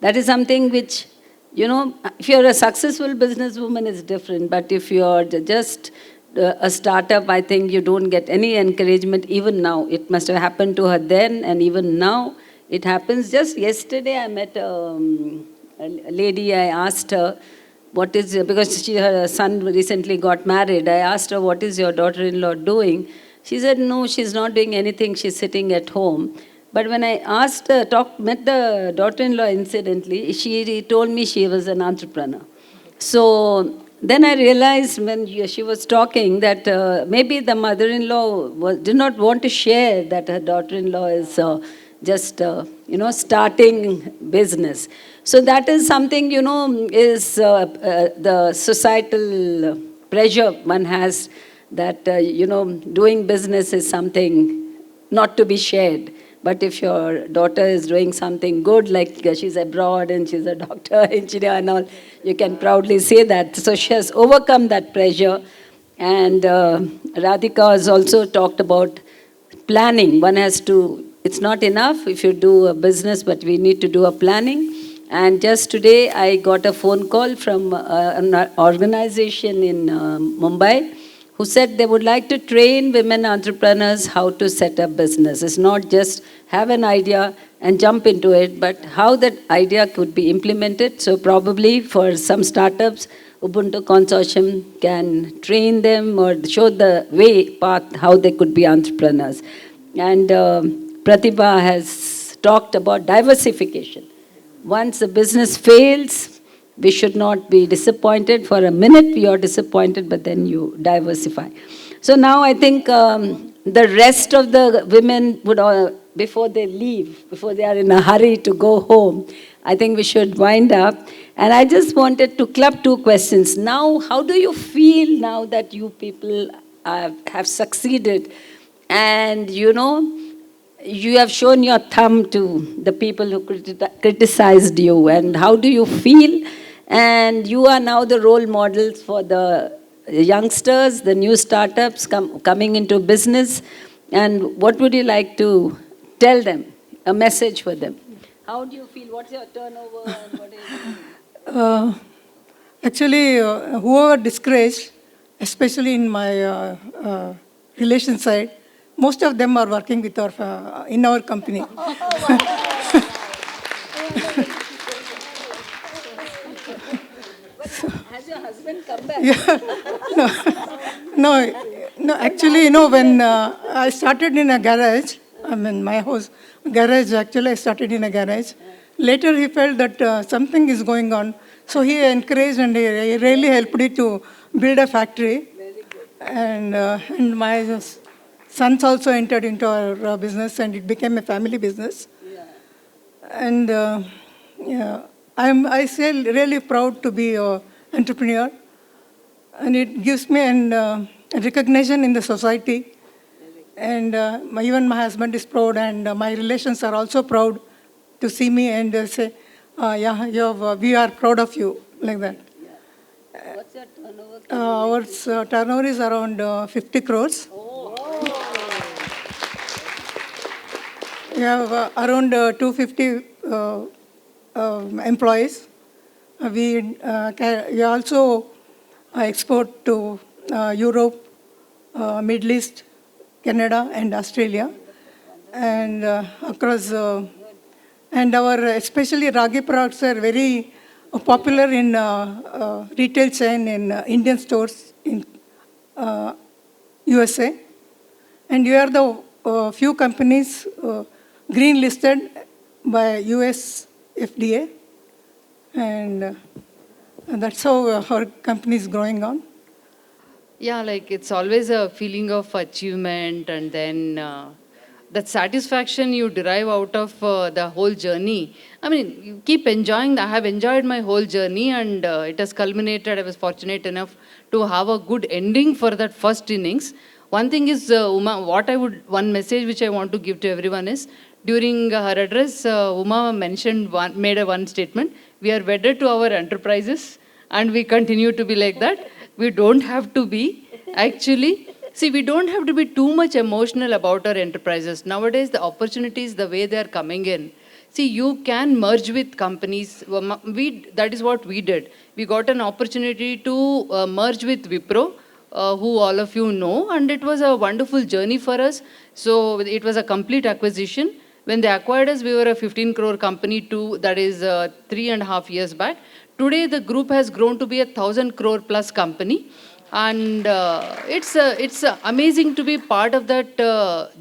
Speaker 6: That is something which, if you're a successful businesswoman, it's different. But if you're just a startup, I think you don't get any encouragement even now. It must have happened to her then, and even now it happens. Just yesterday, I met a lady. I asked her, because her son recently got married, I asked her, what is your daughter-in-law doing? She said, no, she's not doing anything. She's sitting at home. But when I met the daughter-in-law incidentally, she told me she was an entrepreneur. So then I realized when she was talking that maybe the mother-in-law did not want to share that her daughter-in-law is just, starting business. So that is something, is the societal pressure one has that, doing business is something not to be shared. But if your daughter is doing something good, like she's abroad and she's a doctor, engineer and all, you can proudly say that. So she has overcome that pressure. And Radhika has also talked about planning. One has to, it's not enough if you do a business, but we need to do a planning. And just today, I got a phone call from an organization in Mumbai who said they would like to train women entrepreneurs how to set up business. It's not just have an idea and jump into it, but how that idea could be implemented. So probably for some startups, UBUNTU Consortium can train them or show the way, path, how they could be entrepreneurs. And Pratibha has talked about diversification. Once a business fails, we should not be disappointed. For a minute, we are disappointed, but then you diversify. So now I think the rest of the women would, before they leave, before they are in a hurry to go home, I think we should wind up. And I just wanted to club two questions. Now, how do you feel now that you people have succeeded? And, you have shown your thumb to the people who criticized you. And how do you feel? And you are now the role models for the youngsters, the new startups coming into business. And what would you like to tell them, a message for them? How do you feel? What's your turnover? And what is
Speaker 12: Actually, whoever discouraged, especially in my relation side, most of them are working with in our company.
Speaker 6: Has your husband come back?
Speaker 12: Yeah. No, actually, when I started in a garage, my house, garage, actually I started in a garage. Later he felt that something is going on. So he encouraged and he really helped me to build a factory. And my sons also entered into our business and it became a family business. Yeah. And I feel really proud to be an entrepreneur. And it gives me a recognition in the society. And even my husband is proud and my relations are also proud to see me and say, we are proud of you, like that.
Speaker 6: Yeah. What's your turnover?
Speaker 12: Our turnover is around 50 crores.
Speaker 6: Oh.
Speaker 12: We have around 250 employees. We also export to Europe, Middle East, Canada, and Australia, and across. And our especially ragi products are very popular in retail chain in Indian stores in USA. And you are the few companies green listed by US FDA. And that's how our company is growing on.
Speaker 13: Yeah, like it's always a feeling of achievement, and then that satisfaction you derive out of the whole journey. I mean, you keep enjoying. I have enjoyed my whole journey, and it has culminated. I was fortunate enough to have a good ending for that first innings. One thing is, Uma, one message which I want to give to everyone is, during her address, Uma made one statement: we are wedded to our enterprises, and we continue to be like that. We don't have to be. Actually, see, we don't have to be too much emotional about our enterprises. Nowadays, the opportunities, the way they are coming in. See, you can merge with companies. That is what we did. We got an opportunity to merge with Wipro, who all of you know, and it was a wonderful journey for us. So it was a complete acquisition. When they acquired us, we were a 15 crore company too, that is 3.5 years back. Today, the group has grown to be a 1,000 crore plus company. And it's amazing to be part of that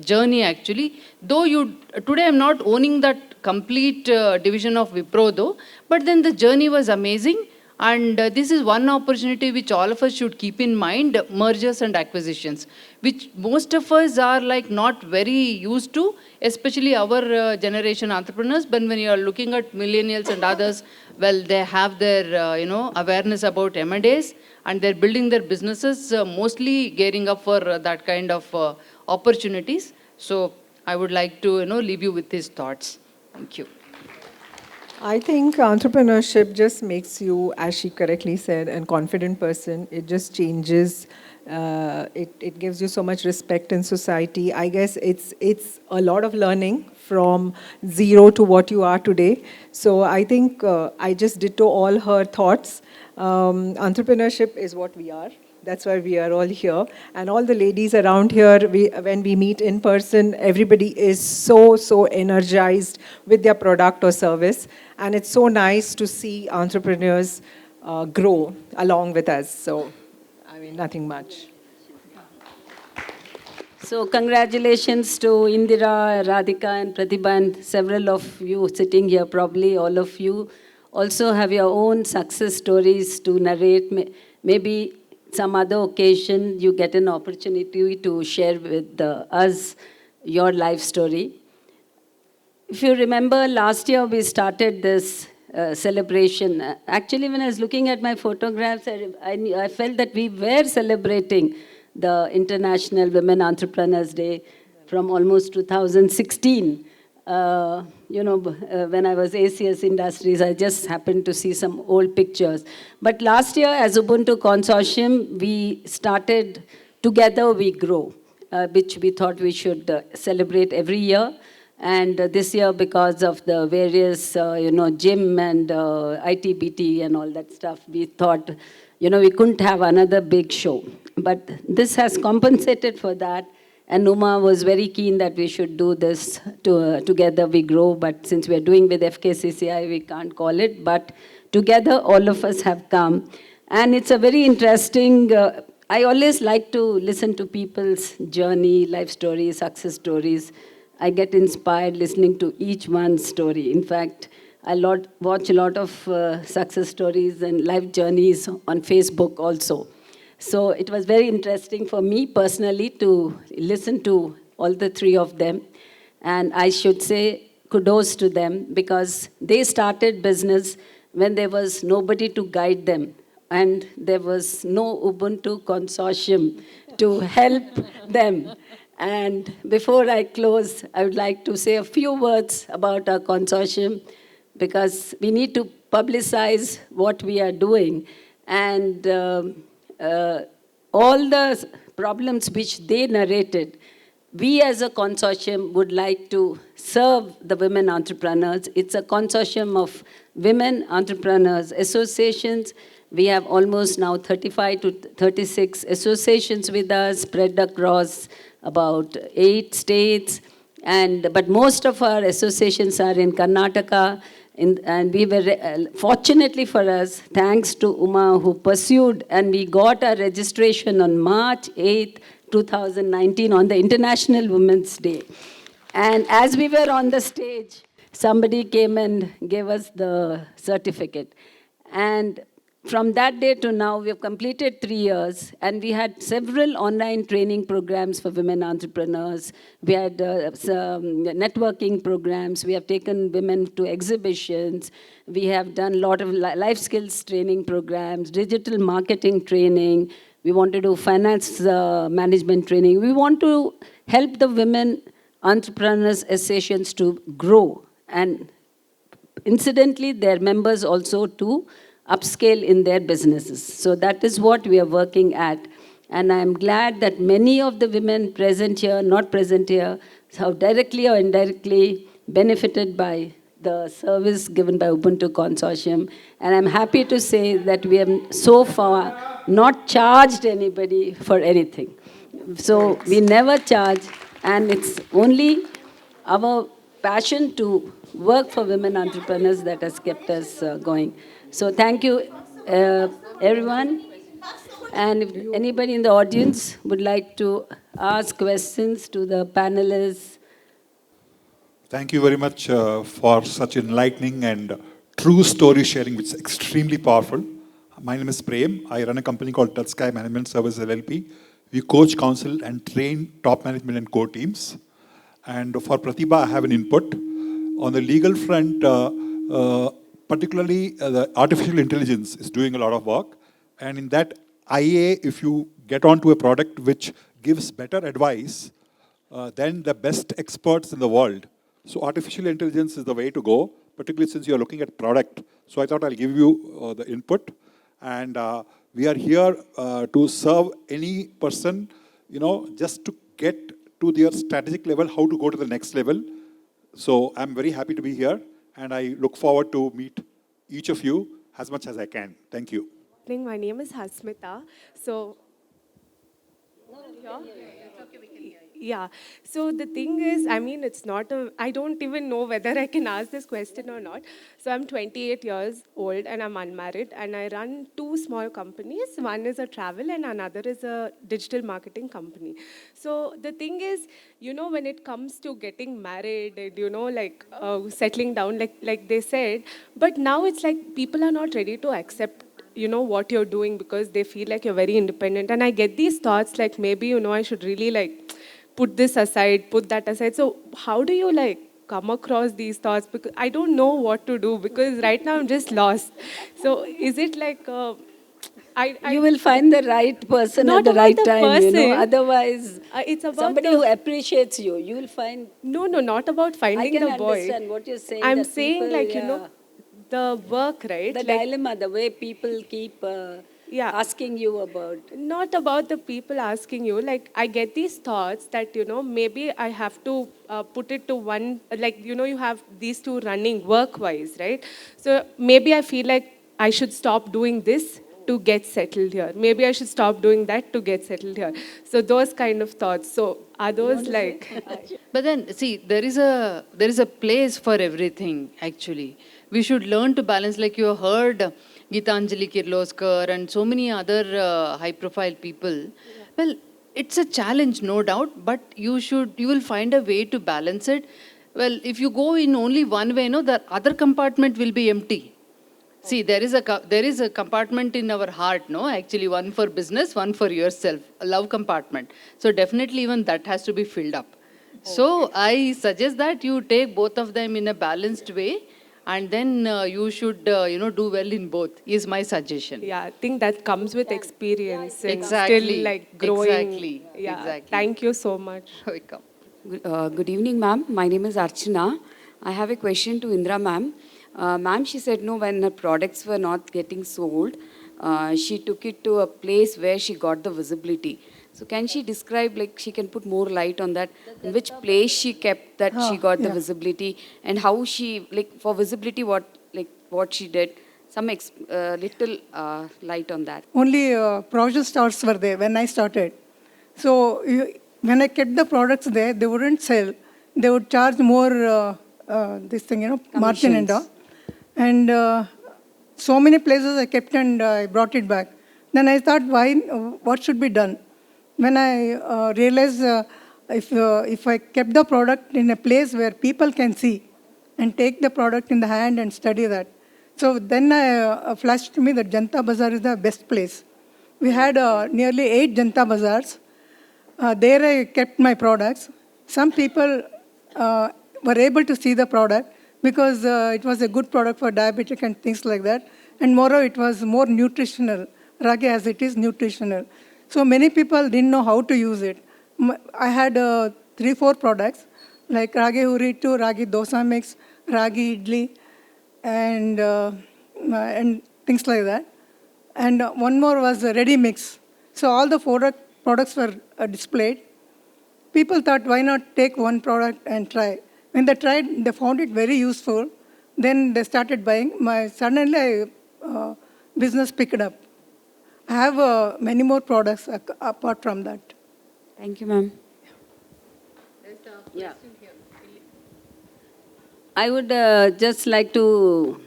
Speaker 13: journey, actually. Though today I'm not owning that complete division of Wipro, though, but then the journey was amazing. And this is one opportunity which all of us should keep in mind: mergers and acquisitions, which most of us are like not very used to, especially our generation entrepreneurs. But when you are looking at millennials and others, well, they have their awareness about M&As, and they're building their businesses, mostly gearing up for that kind of opportunities. So I would like to leave you with these thoughts. Thank you.
Speaker 14: I think entrepreneurship just makes you, as she correctly said, a confident person. It just changes. It gives you so much respect in society. I guess it's a lot of learning from zero to what you are today. So I think I just ditto all her thoughts. Entrepreneurship is what we are. That's why we are all here. And all the ladies around here, when we meet in person, everybody is so energized with their product or service. And it's so nice to see entrepreneurs grow along with us. So, I mean, nothing much.
Speaker 6: So congratulations to Indira, Radhika and Pratibha, and several of you sitting here, probably all of you also have your own success stories to narrate. Maybe some other occasion you get an opportunity to share with us your life story. If you remember, last year we started this celebration. Actually, when I was looking at my photographs, I felt that we were celebrating the International Women Entrepreneurs Day from almost 2016. When I was ACS Industries, I just happened to see some old pictures. But last year, as Ubuntu Consortium, we started Together We Grow, which we thought we should celebrate every year. And this year, because of the various, gym and ITBT and all that stuff, we thought, we couldn't have another big show. But this has compensated for that. And Uma was very keen that we should do this Together We Grow. But since we're doing with FKCCI, we can't call it. But together, all of us have come. And it's a very interesting, I always like to listen to people's journey, life stories, success stories. I get inspired listening to each one's story. In fact, I watch a lot of success stories and life journeys on Facebook also. So it was very interesting for me personally to listen to all the three of them. And I should say kudos to them, because they started business when there was nobody to guide them. And there was no Ubuntu Consortium to help them. And before I close, I would like to say a few words about our consortium, because we need to publicize what we are doing. And all the problems which they narrated, we as a consortium would like to serve the women entrepreneurs. It's a consortium of women entrepreneurs associations. We have almost now 35 to 36 associations with us, spread across about 8 states. But most of our associations are in Karnataka, And we were, fortunately for us, thanks to Uma who pursued, and we got our registration on March 8th, 2019 on the International Women's Day. And as we were on the stage, somebody came and gave us the certificate. And from that day to now, we have completed 3 years, and we had several online training programs for women entrepreneurs. We had some networking programs. We have taken women to exhibitions. We have done a lot of life skills training programs, digital marketing training. We want to do finance management training. We want to help the women entrepreneurs associations to grow, and incidentally, their members also to upscale in their businesses. So that is what we are working at. And I'm glad that many of the women present here, not present here, have directly or indirectly benefited by the service given by UBUNTU Consortium. And I'm happy to say that we have so far not charged anybody for anything. So we never charge, and it's only our passion to work for women entrepreneurs that has kept us going. So thank you, everyone. And if anybody in the audience would like to ask questions to the panelists.
Speaker 15: Thank you very much for such enlightening and true story sharing, which is extremely powerful. My name is Prem. I run a company called Sky Management Service LLP. We coach, counsel, and train top management and core teams. And for Pratibha, I have an input. On the legal front, particularly the artificial intelligence is doing a lot of work. And in that IA, if you get onto a product which gives better advice than the best experts in the world. So artificial intelligence is the way to go, particularly since you're looking at product. So I thought I'll give you the input. And we are here to serve any person, just to get to their strategic level, how to go to the next level. So I'm very happy to be here, and I look forward to meet each of you as much as I can. Thank you.
Speaker 16: My name is Hasmita. So, yeah. So the thing is, I mean, it's not I don't even know whether I can ask this question or not. So I'm 28 years old and I'm unmarried, and I run 2 small companies. One is a travel and another is a digital marketing company. So the thing is, when it comes to getting married and, settling down, like they said, but now it's like people are not ready to accept what you're doing because they feel like you're very independent. And I get these thoughts like maybe, I should really put this aside, put that aside. So how do you come across these thoughts? Because I don't know what to do, because right now I'm just lost. So is it
Speaker 6: you will find the right person at the right time, Otherwise,
Speaker 16: it's about
Speaker 6: somebody who appreciates you. You will find.
Speaker 16: No, not about finding the boy.
Speaker 6: I can understand what you're saying.
Speaker 16: I'm saying people, the work, right?
Speaker 6: The dilemma, the way people keep asking you about.
Speaker 16: Not about the people asking you. I get these thoughts that, maybe I have to put it to one, you have these 2 running work-wise, right? So maybe I feel like I should stop doing this to get settled here. Maybe I should stop doing that to get settled here. So those kind of thoughts. So are those
Speaker 13: But then, see, there is a place for everything, actually. We should learn to balance, like you heard Geetanjali Kirloskar and so many other high-profile people. Yeah. Well, it's a challenge, no doubt, but you will find a way to balance it. Well, if you go in only one way, the other compartment will be empty. See, there is a compartment in our heart, actually one for business, one for yourself, a love compartment. So definitely even that has to be filled up. Okay. So I suggest that you take both of them in a balanced way, and then you should, do well in both, is my suggestion.
Speaker 16: Yeah, I think that comes with experience. And
Speaker 13: exactly.
Speaker 16: Still growing.
Speaker 13: Exactly.
Speaker 16: Yeah.
Speaker 13: Exactly.
Speaker 16: Thank you so much.
Speaker 13: Welcome.
Speaker 17: Good evening, ma'am. My name is Archana. I have a question to Indra, ma'am. Ma'am, she said, when her products were not getting sold, she took it to a place where she got the visibility. So can she describe, she can put more light on that, in which place she kept that she got the visibility, and how she, for visibility, what she did, some little light on that.
Speaker 12: Only project stars were there when I started. So when I kept the products there, they wouldn't sell. They would charge more, margin and all. And so many places I kept and I brought it back. Then I thought, what should be done? When I realized if I kept the product in a place where people can see and take the product in the hand and study that. So then flashed to me that Janta Bazaar is the best place. We had nearly 8 Janta Bazaars. There I kept my products. Some people were able to see the product because it was a good product for diabetic and things like that. And moreover, it was more nutritional, ragi as it is nutritional. So many people didn't know how to use it. I had 3-4 products like ragi huritu, ragi dosa mix, ragi idli, and things like that. And one more was a ready mix. So all the 4 products were displayed. People thought, why not take one product and try? When they tried, they found it very useful. Then they started buying. Suddenly, business picked up. I have many more products apart from that.
Speaker 6: Thank you, ma'am. Yeah. I would just like to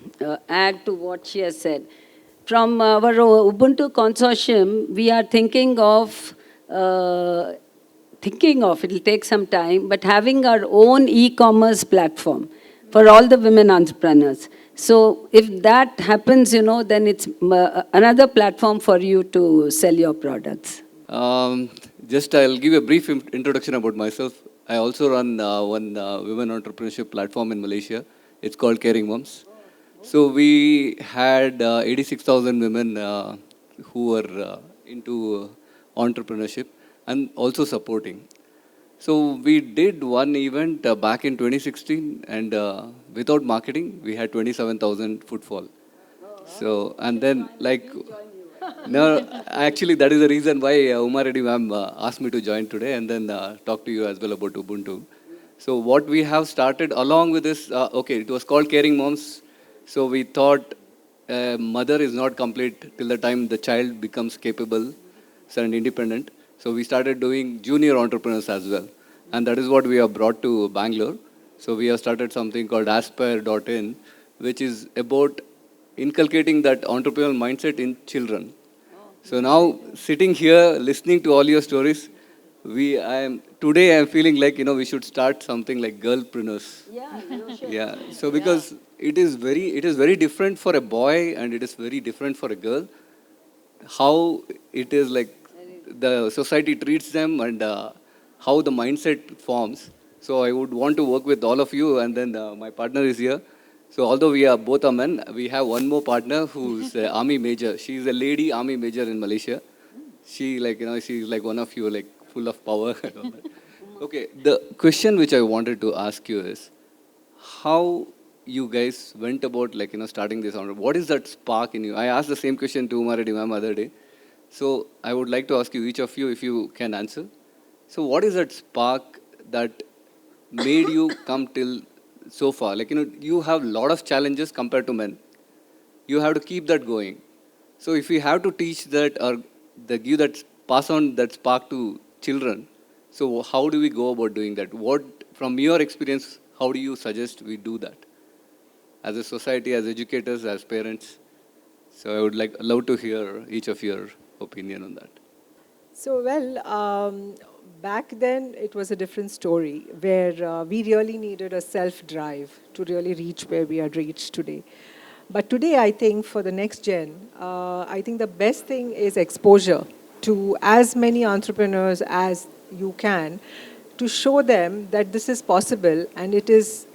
Speaker 6: add to what she has said. From our Ubuntu Consortium, we are thinking of, it'll take some time, but having our own e-commerce platform for all the women entrepreneurs. So if that happens, then it's another platform for you to sell your products.
Speaker 18: I'll give a brief introduction about myself. I also run one women entrepreneurship platform in Malaysia. It's called Caring Moms. So we had 86,000 women who were into entrepreneurship and also supporting. So we did one event back in 2016, and without marketing, we had 27,000 footfall. So, and then no, actually that is the reason why Uma Reddy ma'am asked me to join today and then talk to you as well about Ubuntu. So what we have started along with this, it was called Caring Moms. So we thought mother is not complete till the time the child becomes capable and independent. So we started doing junior entrepreneurs as well. And that is what we have brought to Bangalore. So we have started something called aspire.in, which is about inculcating that entrepreneurial mindset in children. So now sitting here, listening to all your stories, today I am feeling like, we should start something like girlpreneurs. Yeah. So because it is very different for a boy and it is very different for a girl, how it is like the society treats them and how the mindset forms. So I would want to work with all of you, and then my partner is here. So although we are both are men, we have one more partner who's an army major. She's a lady army major in Malaysia. She she's like one of you, like full of power and all that. Okay, the question which I wanted to ask you is, how you guys went about starting this entrepreneur? What is that spark in you? I asked the same question to Uma Reddy ma'am other day. So I would like to ask you, each of you, if you can answer. So what is that spark that made you come till so far? You have a lot of challenges compared to men. You have to keep that going. So if you have to teach that or pass on that spark to children, so how do we go about doing that? What, from your experience, how do you suggest we do that? As a society, as educators, as parents. So I would love to hear each of your opinion on that.
Speaker 14: So, well, back then it was a different story where we really needed a self-drive to really reach where we are reached today. But today, I think for the next gen, I think the best thing is exposure to as many entrepreneurs as you can, to show them that this is possible and it is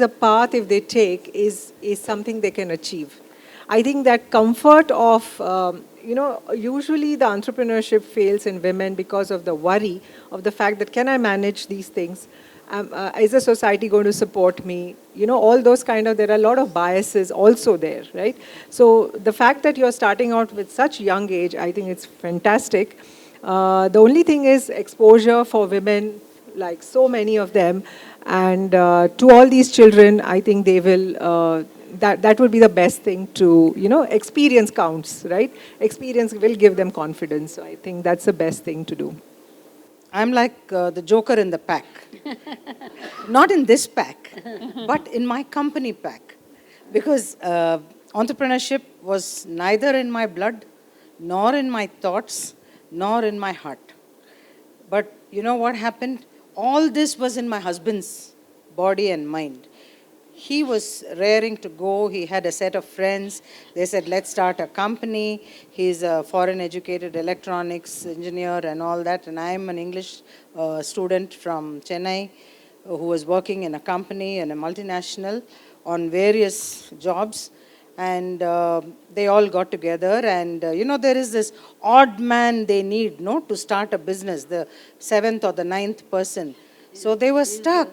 Speaker 14: a path, if they take, is something they can achieve. I think that comfort of, usually the entrepreneurship fails in women because of the worry of the fact that, can I manage these things? Is the society going to support me? All those there are a lot of biases also there, right? So the fact that you're starting out with such young age, I think it's fantastic. The only thing is exposure for women, like so many of them, and to all these children, I think they will, that would be the best thing to, experience counts, right? Experience will give them confidence. So I think that's the best thing to do.
Speaker 11: I'm like the joker in the pack. Not in this pack, but in my company pack. because entrepreneurship was neither in my blood, nor in my thoughts, nor in my heart. But you know what happened? All this was in my husband's body and mind. He was raring to go. He had a set of friends. They said, let's start a company. He's a foreign educated electronics engineer and all that. And I'm an English student from Chennai who was working in a company and a multinational on various jobs. And they all got together. And, there is this odd man they need, no, to start a business, the 7th or the 9th person. So they were stuck.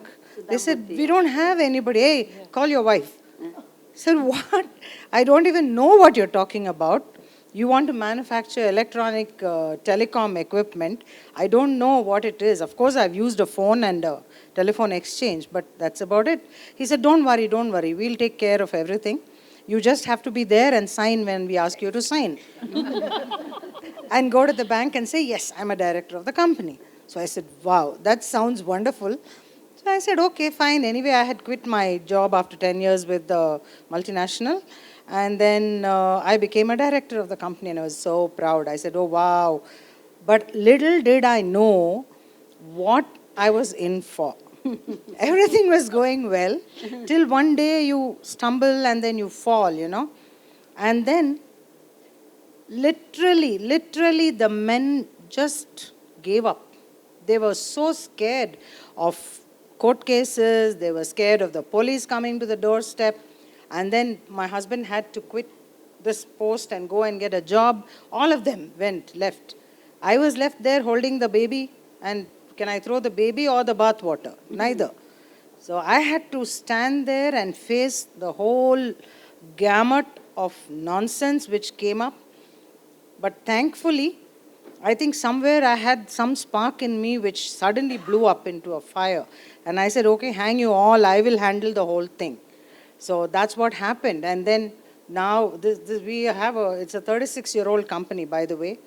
Speaker 11: They said, we don't have anybody. Hey, call your wife. I said, what? I don't even know what you're talking about. You want to manufacture electronic telecom equipment. I don't know what it is. Of course, I've used a phone and a telephone exchange, but that's about it. He said, don't worry. We'll take care of everything. You just have to be there and sign when we ask you to sign. And go to the bank and say, yes, I'm a director of the company. So I said, wow, that sounds wonderful. So I said, okay, fine. Anyway, I had quit my job after 10 years with the multinational. And then I became a director of the company and I was so proud. I said, oh, wow. But little did I know what I was in for. Everything was going well till one day you stumble and then you fall, And then literally the men just gave up. They were so scared of court cases, they were scared of the police coming to the doorstep, and then my husband had to quit this post and go and get a job. All of them left. I was left there holding the baby, and can I throw the baby or the bath water? Neither. So I had to stand there and face the whole gamut of nonsense which came up. But thankfully, I think somewhere I had some spark in me which suddenly blew up into a fire. And I said, okay, hang you all, I will handle the whole thing. So that's what happened. And then now it's a 36-year-old company, by the way.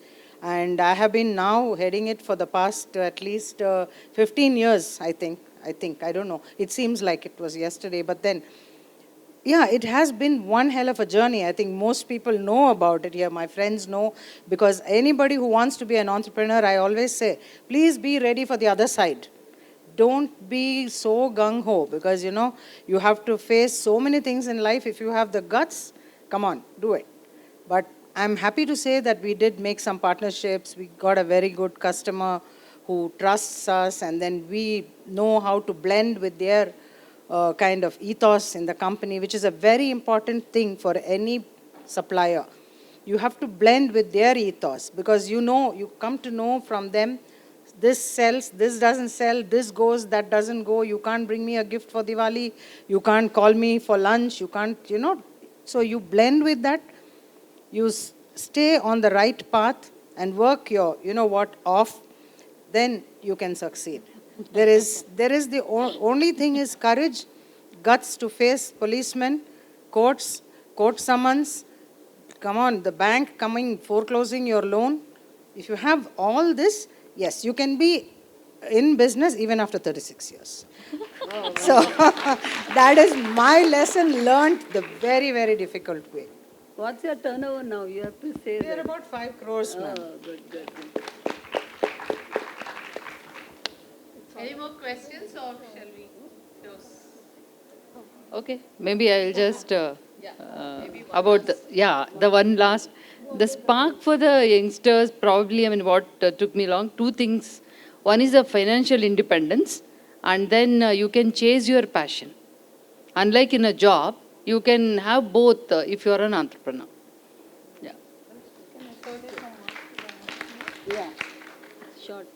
Speaker 11: And I have been now heading it for the past at least 15 years, I think. I don't know. It seems like it was yesterday. But then, yeah, it has been one hell of a journey. I think most people know about it here. My friends know, because anybody who wants to be an entrepreneur, I always say, please be ready for the other side. Don't be so gung-ho, because, you have to face so many things in life. If you have the guts, come on, do it. But I'm happy to say that we did make some partnerships. We got a very good customer who trusts us, and then we know how to blend with their kind of ethos in the company, which is a very important thing for any supplier. You have to blend with their ethos, because you come to know from them, this sells, this doesn't sell, this goes, that doesn't go, you can't bring me a gift for Diwali, you can't call me for lunch, you can't, So you blend with that, you stay on the right path and work your, off, then you can succeed. There is the only thing is courage, guts to face policemen, court summons, come on, the bank coming, foreclosing your loan. If you have all this, yes, you can be in business even after 36 years. So that is my lesson learned the very, very difficult way.
Speaker 6: What's your turnover now? You have to say
Speaker 11: We are about 5 crores, ma'am.
Speaker 6: Oh, good.
Speaker 5: Any more questions, or shall we close? Okay, maybe I'll just, about the one last, the spark for the youngsters, probably, what took me long, 2 things. One is the financial independence, and then you can chase your passion. Unlike in a job, you can have both if you are an entrepreneur. Yeah.
Speaker 6: Yeah, short.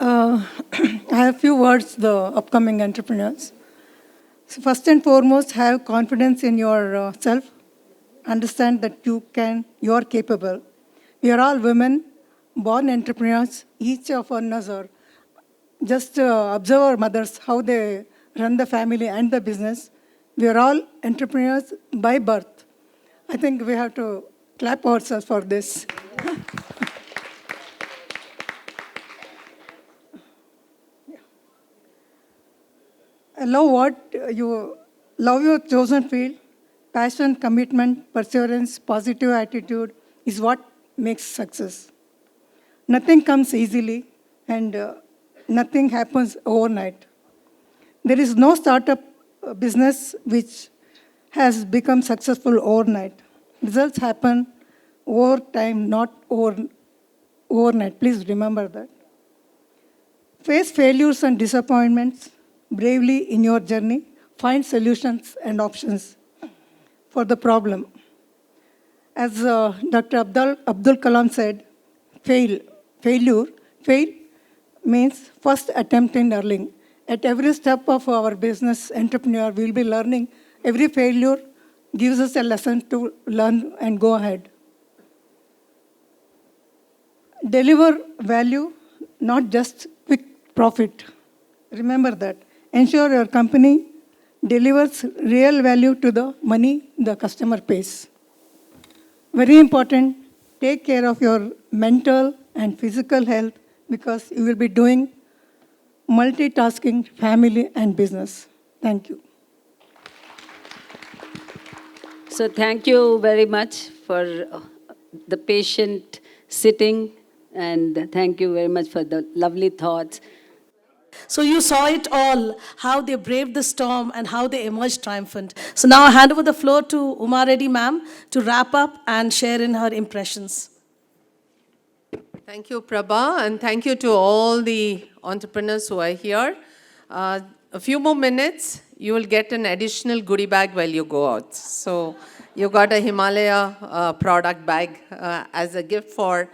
Speaker 12: I have a few words, the upcoming entrepreneurs. So first and foremost, have confidence in yourself. Understand that you are capable. We are all women, born entrepreneurs. Each of us are just observe our mothers, how they run the family and the business. We are all entrepreneurs by birth. I think we have to clap ourselves for this. I love what you Love your chosen field. Passion, commitment, perseverance, positive attitude is what makes success. Nothing comes easily, and nothing happens overnight. There is no startup business which has become successful overnight. Results happen over time, not overnight. Please remember that. Face failures and disappointments bravely in your journey. Find solutions and options for the problem. As Dr. Abdul Kalam said, fail means first attempt in learning. At every step of our business entrepreneur, we will be learning. Every failure gives us a lesson to learn and go ahead. Deliver value, not just quick profit. Remember that. Ensure your company delivers real value to the money the customer pays. Very important, take care of your mental and physical health because you will be doing multitasking, family and business. Thank you.
Speaker 6: So thank you very much for the patient sitting, and thank you very much for the lovely thoughts.
Speaker 1: So you saw it all, how they braved the storm and how they emerged triumphant. So now I hand over the floor to Uma Reddy ma'am to wrap up and share in her impressions.
Speaker 3: Thank you, Prabha, and thank you to all the entrepreneurs who are here. A few more minutes, you will get an additional goodie bag while you go out. So you got a Himalaya product bag as a gift for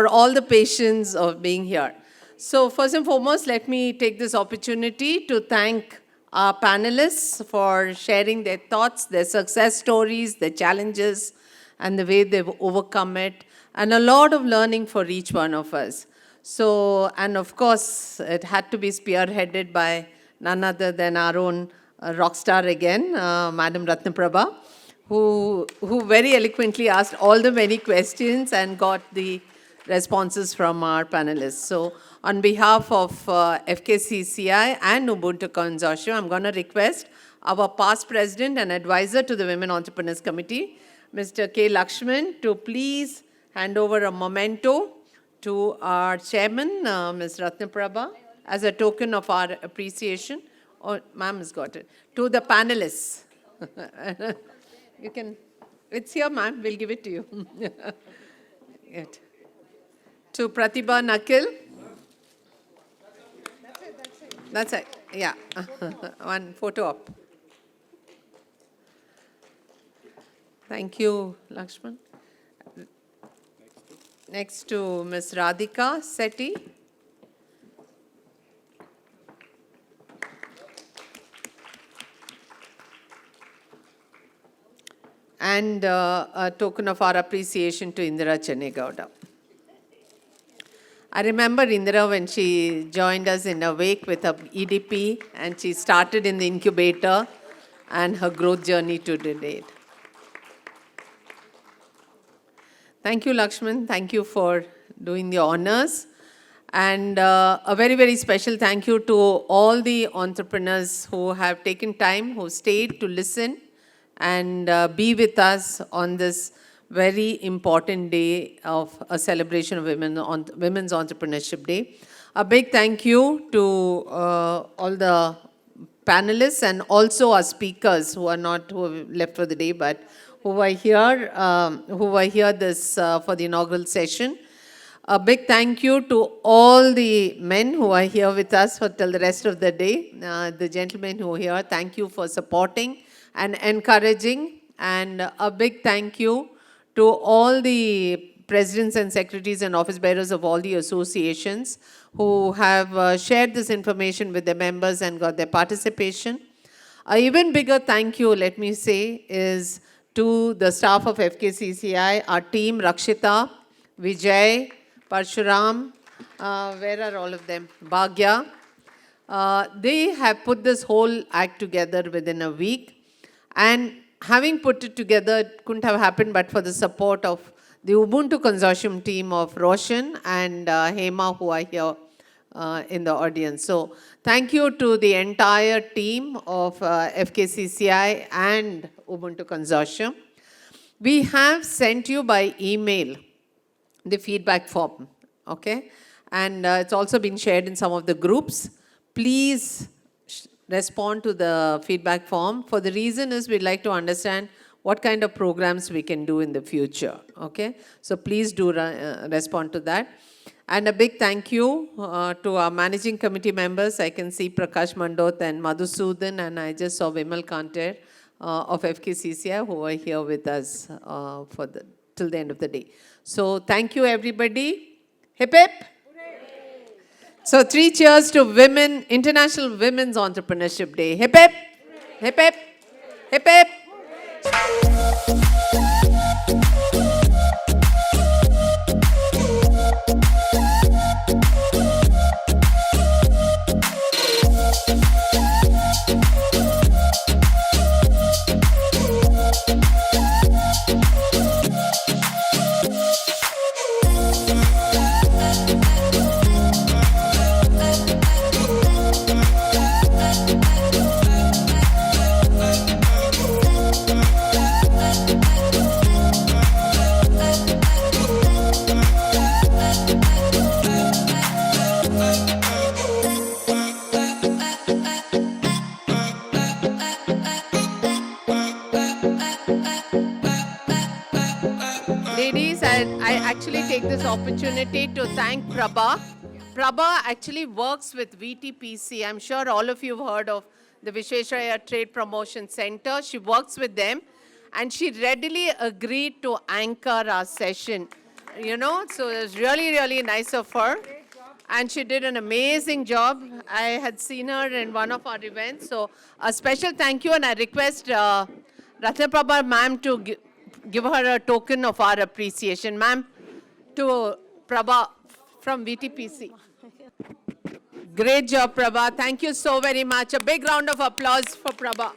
Speaker 3: all the patients of being here. So first and foremost, let me take this opportunity to thank our panelists for sharing their thoughts, their success stories, their challenges, and the way they've overcome it, and a lot of learning for each one of us. So, and of course, it had to be spearheaded by none other than our own rock star again, Madam Ratnaprabha, who very eloquently asked all the many questions and got the responses from our panelists. So on behalf of FKCCI and UBUNTU Consortium, I'm going to request our past president and advisor to the Women Entrepreneurs Committee, Mr. K. Lakshman, to please hand over a memento to our chairman, Ms. Ratnaprabha, as a token of our appreciation. Oh, ma'am has got it. To the panelists. You can, it's here, ma'am, we'll give it to you. Good. To Pratibha Nakil. That's it, yeah. One photo up. Thank you, Lakshman. Next to Ms. Radhika Sethi. And a token of our appreciation to Indira Chennegowda. I remember Indira when she joined us in a wake with her EDP, and she started in the incubator and her growth journey to date. Thank you, Lakshman. Thank you for doing the honors. And a very, very special thank you to all the entrepreneurs who have taken time, who stayed to listen and be with us on this very important day of a celebration of Women's Entrepreneurship Day. A big thank you to all the panelists and also our speakers who have left for the day, but who were here for the inaugural session. A big thank you to all the men who are here with us till the rest of the day. The gentlemen who are here, thank you for supporting and encouraging. And a big thank you to all the presidents and secretaries and office bearers of all the associations who have shared this information with their members and got their participation. An even bigger thank you, let me say, is to the staff of FKCCI, our team, Rakshita, Vijay, Parshuram, where are all of them? Bhagya. They have put this whole act together within a week. And having put it together, it couldn't have happened but for the support of the UBUNTU Consortium team of Roshan and Hema, who are here in the audience. So thank you to the entire team of FKCCI and Ubuntu Consortium. We have sent you by email the feedback form, okay? And it's also been shared in some of the groups. Please respond to the feedback form. For the reason is we'd like to understand what kind of programs we can do in the future, okay? So please do respond to that. And a big thank you to our managing committee members. I can see Prakash Mandot and Madhusudan, and I just saw Vimal Kanter of FKCCI who are here with us till the end of the day. So thank you, everybody. Hip hip. So 3 cheers to Women, International Women's Entrepreneurship Day. Hip hip. Hip hip. Hip hip. Ladies, I actually take this opportunity to thank Prabha. Prabha actually works with VTPC. I'm sure all of you have heard of the Vishweshwaraya Trade Promotion Center. She works with them, and she readily agreed to anchor our session. You know, so it was really, really nice of her. And she did an amazing job. I had seen her in one of our events. So a special thank you, and I request Ratnaprabha ma'am to give her a token of our appreciation. Ma'am, to Prabha from VTPC. Great job, Prabha. Thank you so very much. A big round of applause for Prabha.